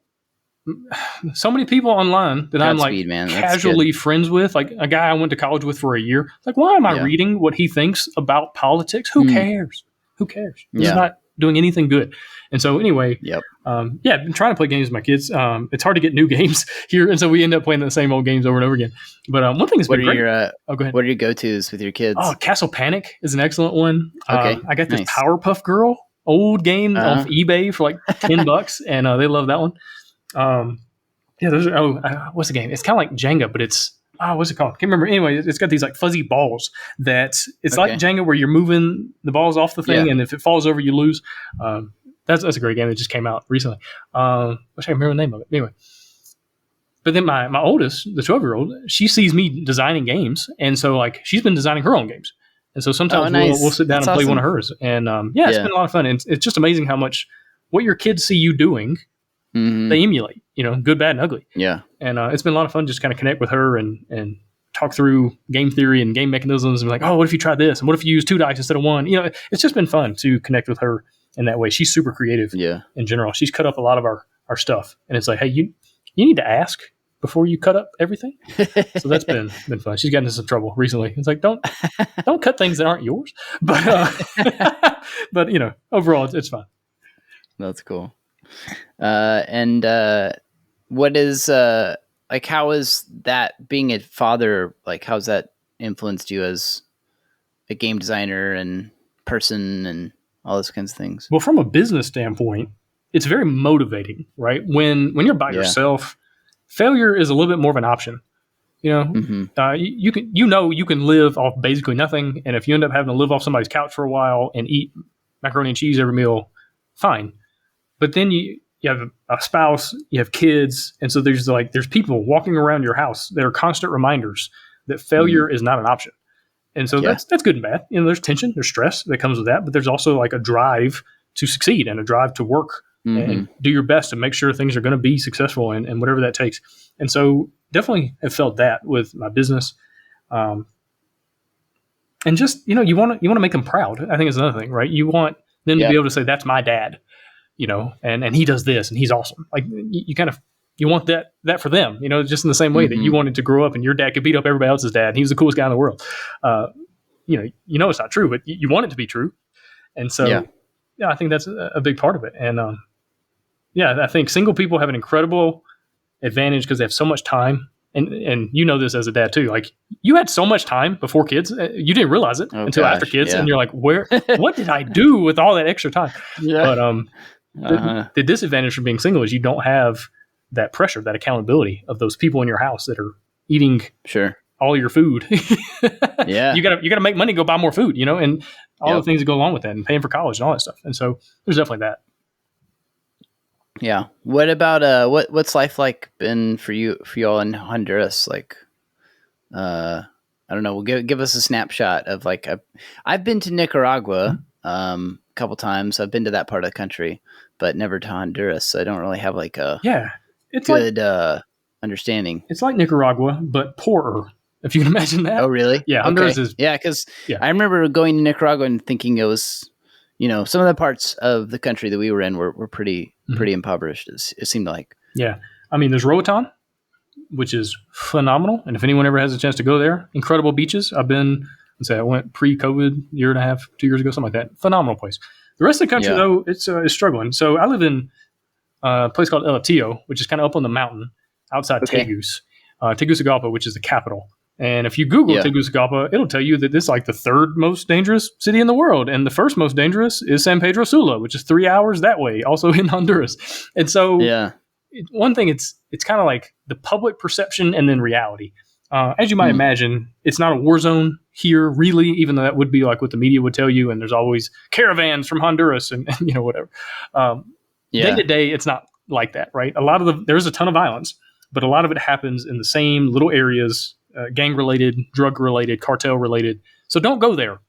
So many people online that I'm like casually friends with, like a guy I went to college with for a year. Like, why am I reading what he thinks about politics? Who cares? Who cares? He's not doing anything good. And so anyway, I've been trying to play games with my kids. It's hard to get new games here, and so we end up playing the same old games over and over again. But one thing that's been great. Go ahead. What are your go-tos with your kids? Oh, Castle Panic is an excellent one. Okay, I got this Powerpuff Girl old game off eBay for like $10, and they love that one. Those are, what's the game? It's kind of like Jenga, but it's, what's it called? Can't remember. Anyway, it's got these like fuzzy balls that it's like Jenga where you're moving the balls off the thing, and if it falls over, you lose. That's a great game that just came out recently. Wish I could remember the name of it. Anyway. But then my oldest, the 12-year-old, she sees me designing games, and so like she's been designing her own games. And so sometimes we'll sit down and play one of hers. And it's been a lot of fun. And it's just amazing how much what your kids see you doing, they emulate, good, bad, and ugly. Yeah. And it's been a lot of fun just kind of connect with her and talk through game theory and game mechanisms and be like, oh, what if you try this? And what if you use 2 dice instead of 1? It's just been fun to connect with her in that way. She's super creative in general. She's cut up a lot of our stuff. And it's like, hey, you need to ask before you cut up everything. So that's been fun. She's gotten into some trouble recently. It's like, don't cut things that aren't yours. But overall it's fun. That's cool. And what is like, how is that being a father, like, how's that influenced you as a game designer and person and all those kinds of things? Well, from a business standpoint, it's very motivating, right? When you're by yourself, failure is a little bit more of an option. You know, you can live off basically nothing, and if you end up having to live off somebody's couch for a while and eat macaroni and cheese every meal, fine. But then you have a spouse, you have kids, and so there's people walking around your house that are constant reminders that failure is not an option. And so that's good and bad. You know, there's tension, there's stress that comes with that, but there's also like a drive to succeed and a drive to work and do your best to make sure things are going to be successful and whatever that takes. And so definitely have felt that with my business. And just, you know, you want to make them proud. I think is another thing, right? You want them to be able to say, that's my dad, you know, and he does this and he's awesome. Like you want that for them, you know, just in the same way that you wanted to grow up and your dad could beat up everybody else's dad and he was the coolest guy in the world. You know, it's not true, but you want it to be true. And so, I think that's a big part of it. And, I think single people have an incredible advantage because they have so much time. And you know this as a dad too. Like, you had so much time before kids, you didn't realize it until after kids, and you're like, what did I do with all that extra time? But the disadvantage from being single is you don't have that pressure, that accountability of those people in your house that are eating all your food. You gotta make money, go buy more food, you know, and all the things that go along with that, and paying for college and all that stuff. And so there's definitely that. Yeah. What about what's life like been for you all in Honduras? Like, I don't know. Give us a snapshot of, like, I've been to Nicaragua a couple times. I've been to that part of the country, but never to Honduras. So I don't really have like a good understanding. It's like Nicaragua, but poorer, if you can imagine that. Oh, really? Yeah. Honduras is. Yeah, because I remember going to Nicaragua and thinking it was, you know, some of the parts of the country that we were in were pretty impoverished. It seemed like. Yeah. I mean, there's Roatan, which is phenomenal. And if anyone ever has a chance to go there, incredible beaches. I went pre-COVID, year and a half, 2 years ago, something like that. Phenomenal place. The rest of the country, though, it's struggling. So I live in a place called El Atillo, which is kind of up on the mountain outside Tegucigalpa, which is the capital. And if you Google Tegucigalpa, it'll tell you that this is like the third most dangerous city in the world. And the first most dangerous is San Pedro Sula, which is 3 hours that way, also in Honduras. And so one thing, it's kind of like the public perception and then reality. As you might imagine, it's not a war zone here, really, even though that would be like what the media would tell you. And there's always caravans from Honduras and you know, whatever. Day to day, it's not like that, right? There's a ton of violence, but a lot of it happens in the same little areas, gang-related, drug-related, cartel-related. So don't go there.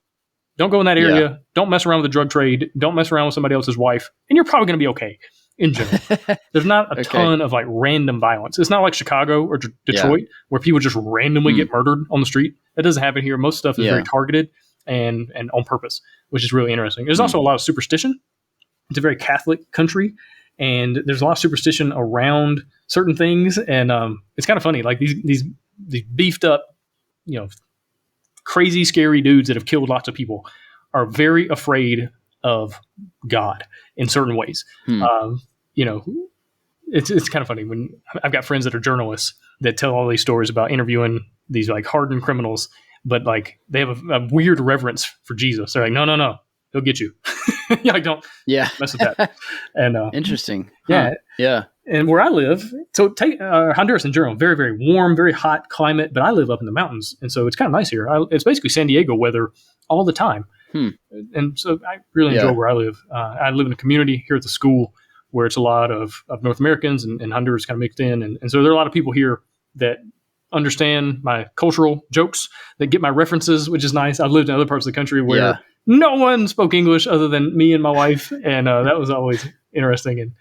Don't go in that area. Don't mess around with the drug trade. Don't mess around with somebody else's wife. And you're probably going to be okay in general. There's not a ton of like random violence. It's not like Chicago or Detroit where people just randomly get murdered on the street. That doesn't happen here. Most stuff is very targeted and on purpose, which is really interesting. There's also a lot of superstition. It's a very Catholic country, and there's a lot of superstition around certain things. And it's kind of funny. Like these beefed up, you know, crazy, scary dudes that have killed lots of people are very afraid of God in certain ways. You know, it's kind of funny when I've got friends that are journalists that tell all these stories about interviewing these like hardened criminals, but like they have a weird reverence for Jesus. They're like, no, he'll get you. Like, don't mess with that. And interesting. Yeah. And where I live, so take Honduras in general, very, very warm, very hot climate, but I live up in the mountains. And so it's kind of nice here. It's basically San Diego weather all the time. And so I really enjoy where I live. I live in a community here at the school where it's a lot of North Americans and Honduras kind of mixed in. And so there are a lot of people here that understand my cultural jokes, that get my references, which is nice. I've lived in other parts of the country where no one spoke English other than me and my wife. And that was always interesting. And,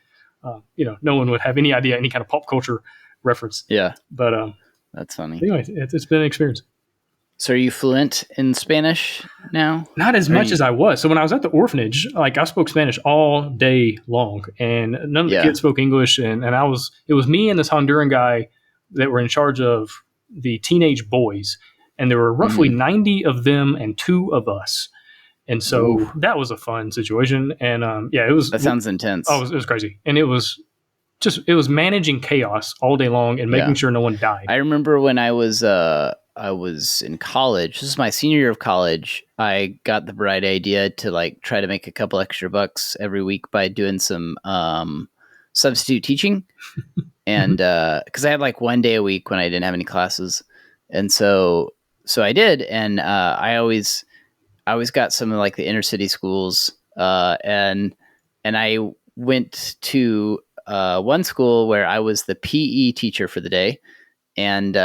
you know, no one would have any idea, any kind of pop culture reference. Yeah. But that's funny. Anyway, it's been an experience. So are you fluent in Spanish now? Not as much as I was. So when I was at the orphanage, like I spoke Spanish all day long, and none of the kids spoke English. And it was me and this Honduran guy that were in charge of the teenage boys. And there were roughly 90 of them and 2 of us. And so that was a fun situation. And it was. That sounds intense. Oh, it was crazy. And it was it was managing chaos all day long and making sure no one died. I remember when I was in college. This is my senior year of college. I got the bright idea to like try to make a couple extra bucks every week by doing some substitute teaching, and because I had like one day a week when I didn't have any classes, and so I did, and I always got some of like the inner city schools, and I went to one school where I was the PE teacher for the day. And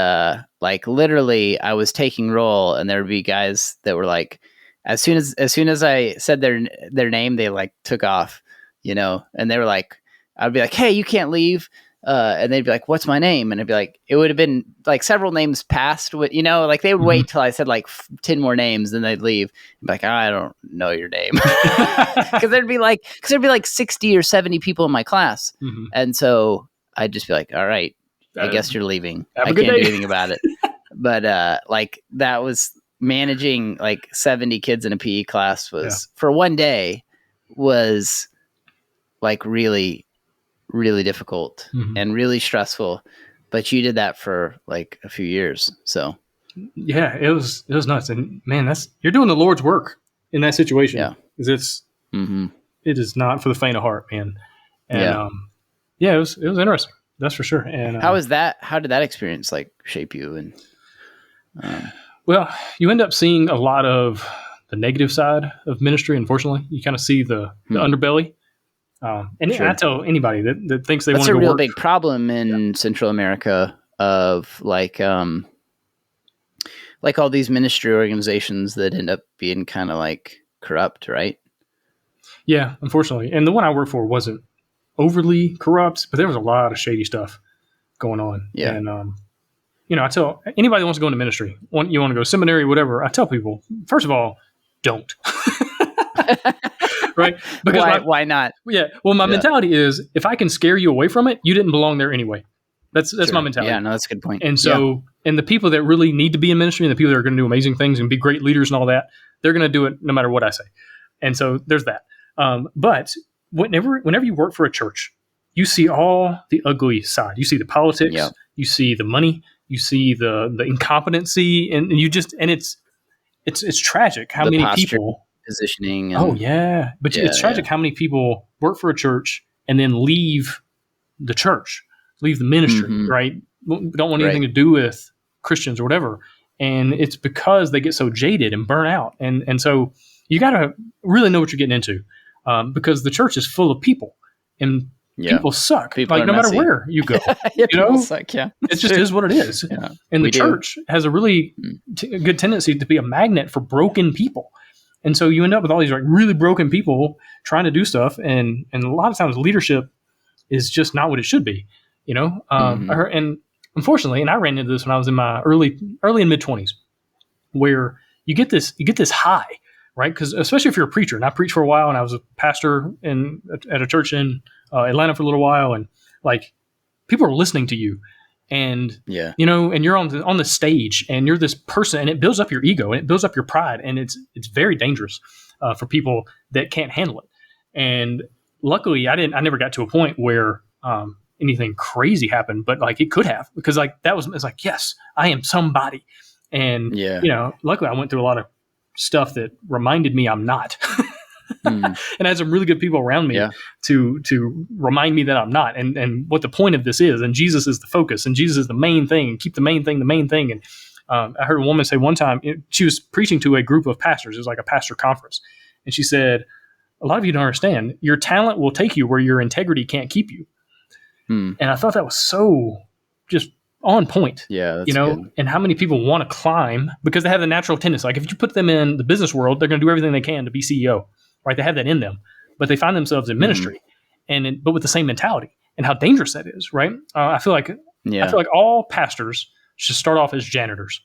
like literally I was taking roll, and there would be guys that were like, as soon as I said their name, they like took off, and they were like, I'd be like, hey, you can't leave. And they'd be like, what's my name? And I'd be like, it would have been like several names past, like they would wait till I said like 10 more names, then they'd leave. And be like, I don't know your name. Cause there'd be like 60 or 70 people in my class. Mm-hmm. And so I'd just be like, all right, I guess you're leaving. I can't do anything about it. But like that was managing like 70 kids in a PE class was for one day was like really, really difficult and really stressful. But you did that for like a few years. So yeah, it was nuts. And man, you're doing the Lord's work in that situation. Yeah. Because it is not for the faint of heart, man. And it was interesting. That's for sure. And how did that experience like shape you? And well, you end up seeing a lot of the negative side of ministry. Unfortunately, you kind of see the underbelly. And I tell anybody that thinks they want to go work. That's a real big problem in Central America of like all these ministry organizations that end up being kind of like corrupt, right? Yeah, unfortunately. And the one I worked for wasn't overly corrupt, but there was a lot of shady stuff going on. Yeah. And, I tell anybody that wants to go into ministry, you want to go to seminary, whatever, I tell people, first of all, don't. Right? Because why not? Yeah. Well, my mentality is if I can scare you away from it, you didn't belong there anyway. That's my mentality. Yeah, no, that's a good point. And so, and the people that really need to be in ministry and the people that are going to do amazing things and be great leaders and all that, they're going to do it no matter what I say. And so there's that. But whenever you work for a church, you see all the ugly side. You see the politics, you see the money, you see the incompetency, and it's tragic how many people positioning. But it's tragic how many people work for a church and then leave the church, leave the ministry, right? Don't want anything to do with Christians or whatever, and it's because they get so jaded and burnt out, and so you got to really know what you're getting into. Because the church is full of people, and people suck. People like no matter where you go, people suck. Yeah, it just is what it is. Yeah, and the church has a really good tendency to be a magnet for broken people, and so you end up with all these like really broken people trying to do stuff, and a lot of times leadership is just not what it should be. And unfortunately, and I ran into this when I was in my early and mid 20s, where you get this high. Right, because especially if you're a preacher, and I preached for a while, and I was a pastor at a church in Atlanta for a little while, and like people are listening to you, and and you're on the stage, and you're this person, and it builds up your ego, and it builds up your pride, and it's very dangerous for people that can't handle it. And luckily, I never got to a point where anything crazy happened, but like it could have, because like it's like, yes, I am somebody, and luckily I went through a lot of stuff that reminded me I'm not. And I had some really good people around me to remind me that I'm not, and what the point of this is, and Jesus is the focus, and Jesus is the main thing, and keep the main thing. And I heard a woman say one time, she was preaching to a group of pastors. It was like a pastor conference, and she said, a lot of you don't understand, your talent will take you where your integrity can't keep you. And I thought that was so just on point. Yeah, that's good. And how many people want to climb because they have the natural tendency. Like if you put them in the business world, they're going to do everything they can to be CEO, right? They have that in them, but they find themselves in ministry, but with the same mentality, and how dangerous that is, right? I feel like all pastors should start off as janitors.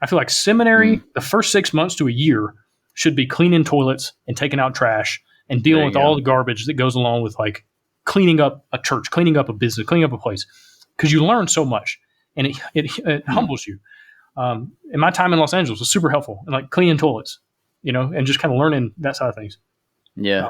I feel like seminary, the first 6 months to a year, should be cleaning toilets and taking out trash and dealing with all the garbage that goes along with like cleaning up a church, cleaning up a business, cleaning up a place, because you learn so much. And it humbles you. And my time in Los Angeles was super helpful, and like cleaning toilets, and just kind of learning that side of things. Yeah.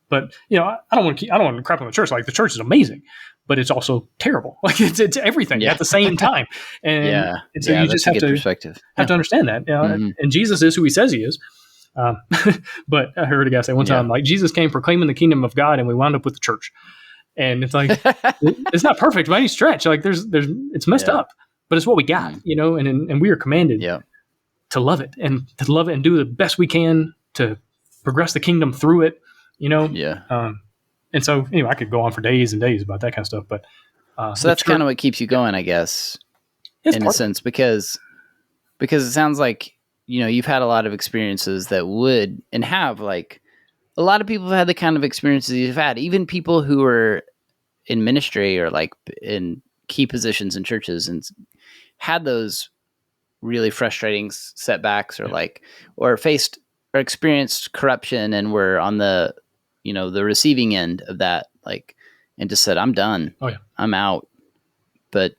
But I don't want to crap on the church. Like the church is amazing, but it's also terrible. Like it's everything at the same time. And so you just have to perspective. Have to understand that. And Jesus is who he says he is. But I heard a guy say one time, like, Jesus came proclaiming the kingdom of God, and we wound up with the church. And it's like, it's not perfect by any stretch. Like it's messed up, but it's what we got, and we are commanded to love it and do the best we can to progress the kingdom through it, and so anyway, I could go on for days and days about that kind of stuff, but so that's kind of what keeps you going, I guess, in a sense, because it sounds like, you've had a lot of experiences that would and have, like, a lot of people have had the kind of experiences you've had, even people who are in ministry or like in key positions in churches and had those really frustrating setbacks or faced or experienced corruption and were on the, the receiving end of that, like, and just said, I'm done. Oh yeah. I'm out. But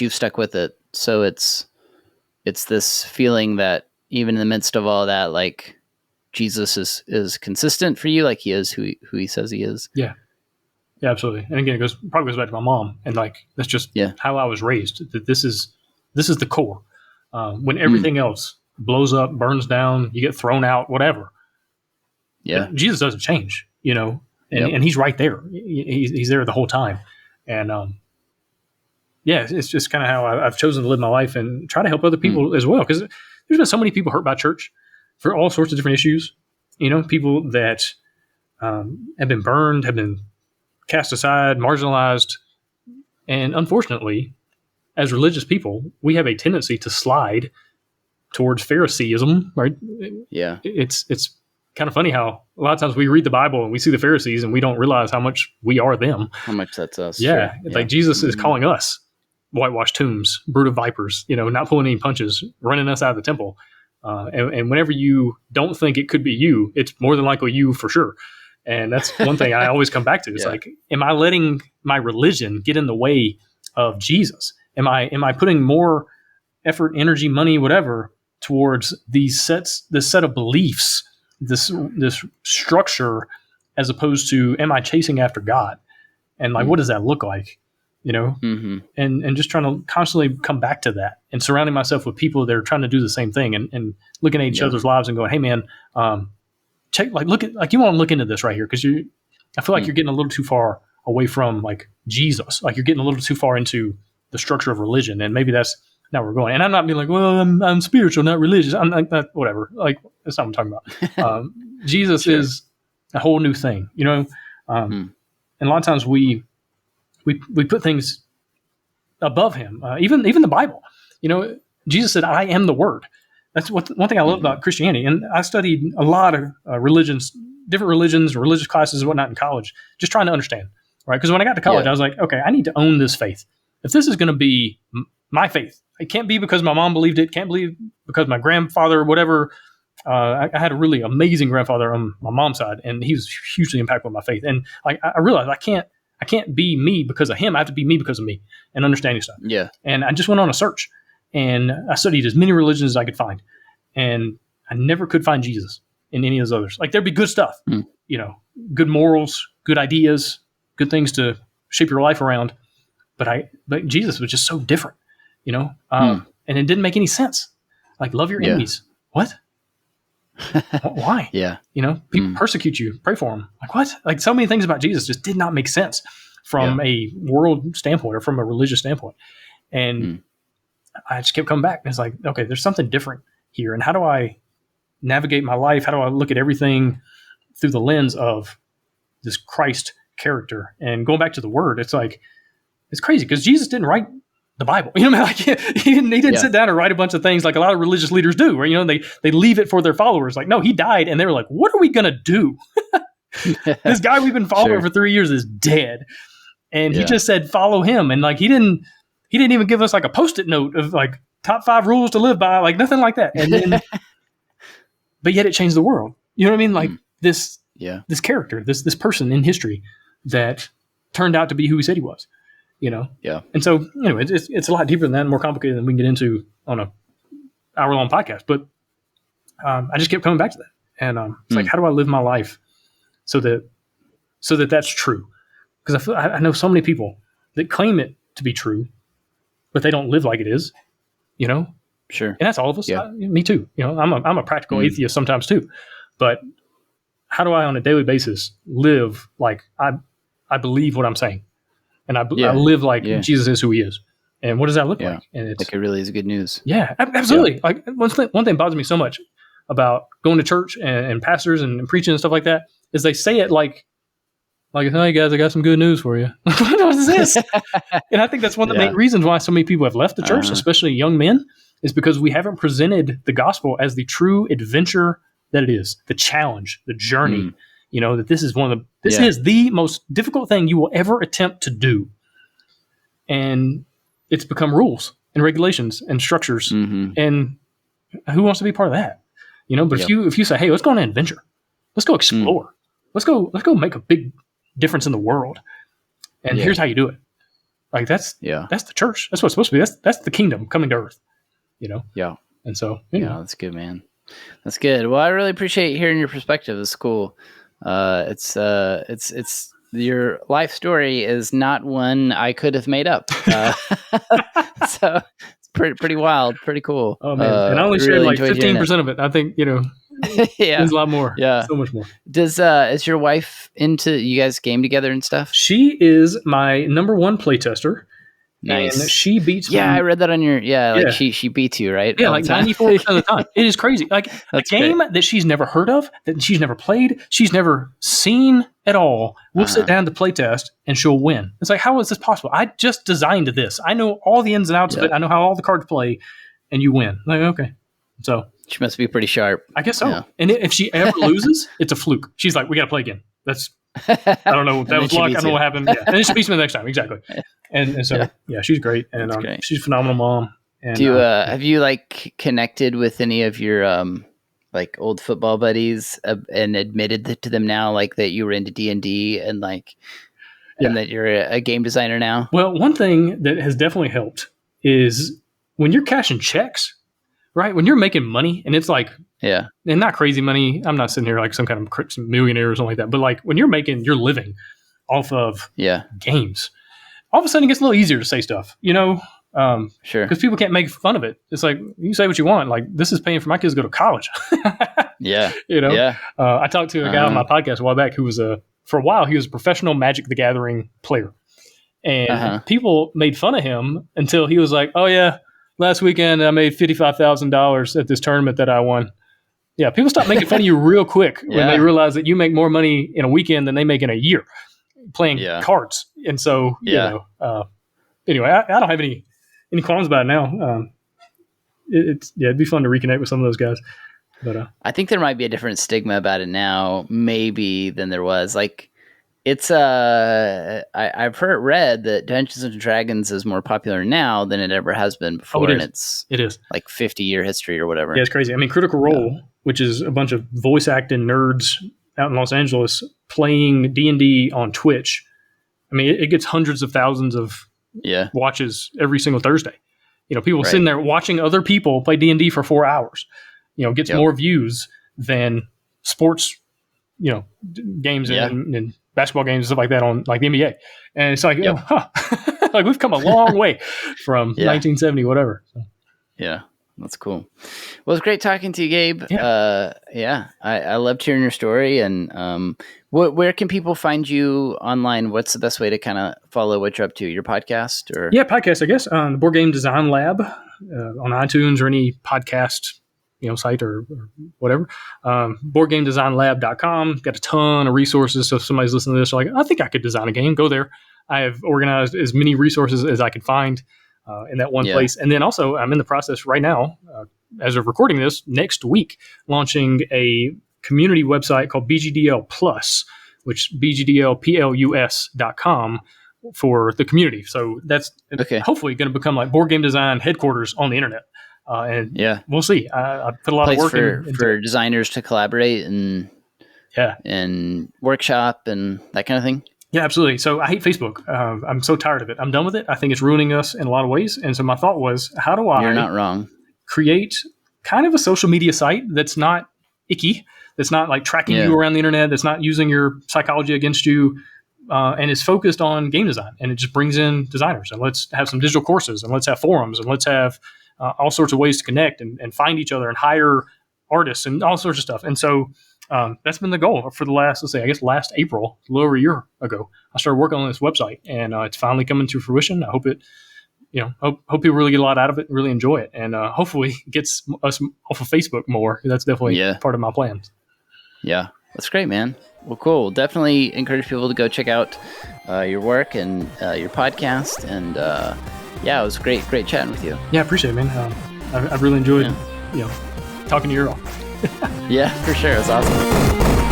you've stuck with it. So it's this feeling that even in the midst of all that, like, Jesus is consistent for you. Like he is who he says he is. Yeah. Yeah, absolutely. And again, it probably goes back to my mom, and like, that's just how I was raised. That this is the core. When everything else blows up, burns down, you get thrown out, whatever. Yeah. But Jesus doesn't change, and he's right there. He's there the whole time. And, it's just kind of how I've chosen to live my life and try to help other people as well. Because there's been so many people hurt by church for all sorts of different issues. People that have been burned, have been cast aside, marginalized. And unfortunately, as religious people, we have a tendency to slide towards Phariseeism, right? Yeah. It's kind of funny how a lot of times we read the Bible and we see the Pharisees and we don't realize how much we are them. How much that's us. Yeah. Sure. Like Jesus is calling us whitewashed tombs, brood of vipers, not pulling any punches, running us out of the temple. And whenever you don't think it could be you, it's more than likely you for sure. And that's one thing I always come back to. It's like, am I letting my religion get in the way of Jesus? Am I putting more effort, energy, money, whatever, towards this set of beliefs, this structure, as opposed to, am I chasing after God? And like, what does that look like? And just trying to constantly come back to that and surrounding myself with people that are trying to do the same thing and looking at each other's lives and going, hey man, you want to look into this right here. Cause I feel like you're getting a little too far away from like Jesus. Like you're getting a little too far into the structure of religion. And maybe that's not where we're going. And I'm not being like, well, I'm spiritual, not religious. I'm like, whatever. Like that's not what I'm talking about. Jesus is a whole new thing, and a lot of times we put things above him. Even the Bible, Jesus said, I am the word. That's one thing I love about Christianity. And I studied a lot of different religions, religious classes and whatnot in college, just trying to understand, right? Because when I got to college, I was like, okay, I need to own this faith. If this is going to be my faith, it can't be because my mom believed it. Can't believe because my grandfather or whatever. I had a really amazing grandfather on my mom's side, and he was hugely impactful on my faith. And I realized I can't be me because of him. I have to be me because of me and understanding stuff. Yeah. And I just went on a search. And I studied as many religions as I could find. And I never could find Jesus in any of those others. Like there'd be good stuff, good morals, good ideas, good things to shape your life around. But Jesus was just so different, and it didn't make any sense. Like love your enemies. What? Why? Yeah. People persecute you, pray for them. Like what? Like so many things about Jesus just did not make sense from a world standpoint or from a religious standpoint. And I just kept coming back. And it's like, okay, there's something different here. And how do I navigate my life? How do I look at everything through the lens of this Christ character? And going back to the word, it's like, it's crazy because Jesus didn't write the Bible. He didn't sit down and write a bunch of things like a lot of religious leaders do, where, they leave it for their followers. Like, no, he died. And they were like, what are we going to do? This guy we've been following for 3 years is dead. And he just said, follow him. And like, he didn't even give us like a Post-it note of like top 5 rules to live by, like nothing like that. And then, but yet it changed the world. You know what I mean? Like this character, this person in history that turned out to be who he said he was, Yeah. And so anyway, it's a lot deeper than that and more complicated than we can get into on a hour-long podcast. But I just kept coming back to that. And it's like, how do I live my life so that that's true. Because I know so many people that claim it to be true, but they don't live like it is, you know? Sure. And that's all of us. Yeah. Me too. You know, I'm a practical atheist sometimes too. But how do I on a daily basis live like I believe what I'm saying? And I live like Jesus is who he is. And what does that look like? And it's like it really is good news. Yeah, absolutely. Yeah. Like one thing bothers me so much about going to church and pastors and preaching and stuff like that is they say it like, hey guys, I got some good news for you. What is this? And I think that's one of the main reasons why so many people have left the church, especially young men, is because we haven't presented the gospel as the true adventure that it is, the challenge, the journey. You know, that this is is the most difficult thing you will ever attempt to do. And it's become rules and regulations and structures. And who wants to be part of that? You know, but if you say, hey, let's go on an adventure, let's go explore, let's go make a big difference in the world. And here's how you do it. Like that's the church. That's what it's supposed to be. That's the kingdom coming to earth, you know? Yeah. And so, that's good, man. That's good. Well, I really appreciate hearing your perspective. It's cool. It's your life story is not one I could have made up. So it's pretty wild, pretty cool. Oh man. And I only shared like 15% of it. I think, you know, there's a lot more. Yeah. So much more. Is your wife into, you guys game together and stuff? She is my number one playtester. Nice. And she beats me. Yeah, I read that on your, she beats you, right? Yeah, like 94% of the time. It is crazy. Like a game that she's never heard of, that she's never played, she's never seen at all. We'll sit down to play test and she'll win. It's like, how is this possible? I just designed this. I know all the ins and outs of it. I know how all the cards play, and you win. Like, okay. So she must be pretty sharp. I guess so. Yeah. And if she ever loses, it's a fluke. She's like, we got to play again. I don't know. That was luck. I don't know what happened. Yeah. And then she beats me the next time. Exactly. And so, she's great. And she's a phenomenal mom. And, have you like connected with any of your like old football buddies and admitted to them now, like that you were into D&D and like, and that you're a game designer now? Well, one thing that has definitely helped is when you're cashing checks, right? When you're making money and it's like, and not crazy money. I'm not sitting here like some kind of millionaire or something like that. But like when you're living off of games, all of a sudden it gets a little easier to say stuff, you know? Sure. Because people can't make fun of it. It's like, you say what you want. Like, this is paying for my kids to go to college. You know? Yeah. I talked to a guy on my podcast a while back who was for a while, he was a professional Magic the Gathering player. And people made fun of him until he was like, oh yeah, last weekend I made $55,000 at this tournament that I won. Yeah, people stop making fun of you real quick when they realize that you make more money in a weekend than they make in a year playing cards. And so, you know, anyway, I don't have any qualms about it now. It'd be fun to reconnect with some of those guys. But I think there might be a different stigma about it now, maybe, than there was. Like, it's I've read that Dungeons and Dragons is more popular now than it ever has been before, and it is like 50-year history or whatever. Yeah, it's crazy. I mean, Critical Role, which is a bunch of voice acting nerds out in Los Angeles playing D&D on Twitch. I mean, it gets hundreds of thousands of watches every single Thursday. You know, people sitting there watching other people play D&D for 4 hours. You know, gets more views than sports, you know, games and basketball games and stuff like that on like the NBA. And it's like, like we've come a long way from 1970, whatever. So. Yeah, that's cool. Well, it's great talking to you, Gabe. I loved hearing your story. And where can people find you online? What's the best way to kind of follow what you're up to? Your podcast? Or podcast, I guess. The Board Game Design Lab on iTunes or any podcast site or whatever. BoardGameDesignLab.com. Got a ton of resources. So if somebody's listening to this, like, I think I could design a game, go there. I have organized as many resources as I could find in that one place. And then also I'm in the process right now, as of recording this, next week, launching a community website called BGDL Plus, which BGDLPLUS.com for the community. So that's hopefully going to become like board game design headquarters on the internet. We'll see. I put a lot of work for designers to collaborate and workshop and that kind of thing. Yeah, absolutely. So I hate Facebook. I'm so tired of it. I'm done with it. I think it's ruining us in a lot of ways. And so my thought was, You're not wrong. Create kind of a social media site that's not icky, that's not like tracking Yeah. you around the internet, that's not using your psychology against you, and is focused on game design. And it just brings in designers, and let's have some digital courses, and let's have forums, and let's have all sorts of ways to connect and find each other and hire artists and all sorts of stuff. And so that's been the goal for the last, last April, a little over a year ago. I started working on this website, and it's finally coming to fruition. I hope it, hope people really get a lot out of it and really enjoy it, and hopefully gets us off of Facebook more. That's definitely part of my plans. Yeah, that's great, man. Well, cool. Definitely encourage people to go check out your work and your podcast. And it was great chatting with you. Yeah, I appreciate it, man. I really enjoyed, talking to you all. Yeah, for sure. It was awesome.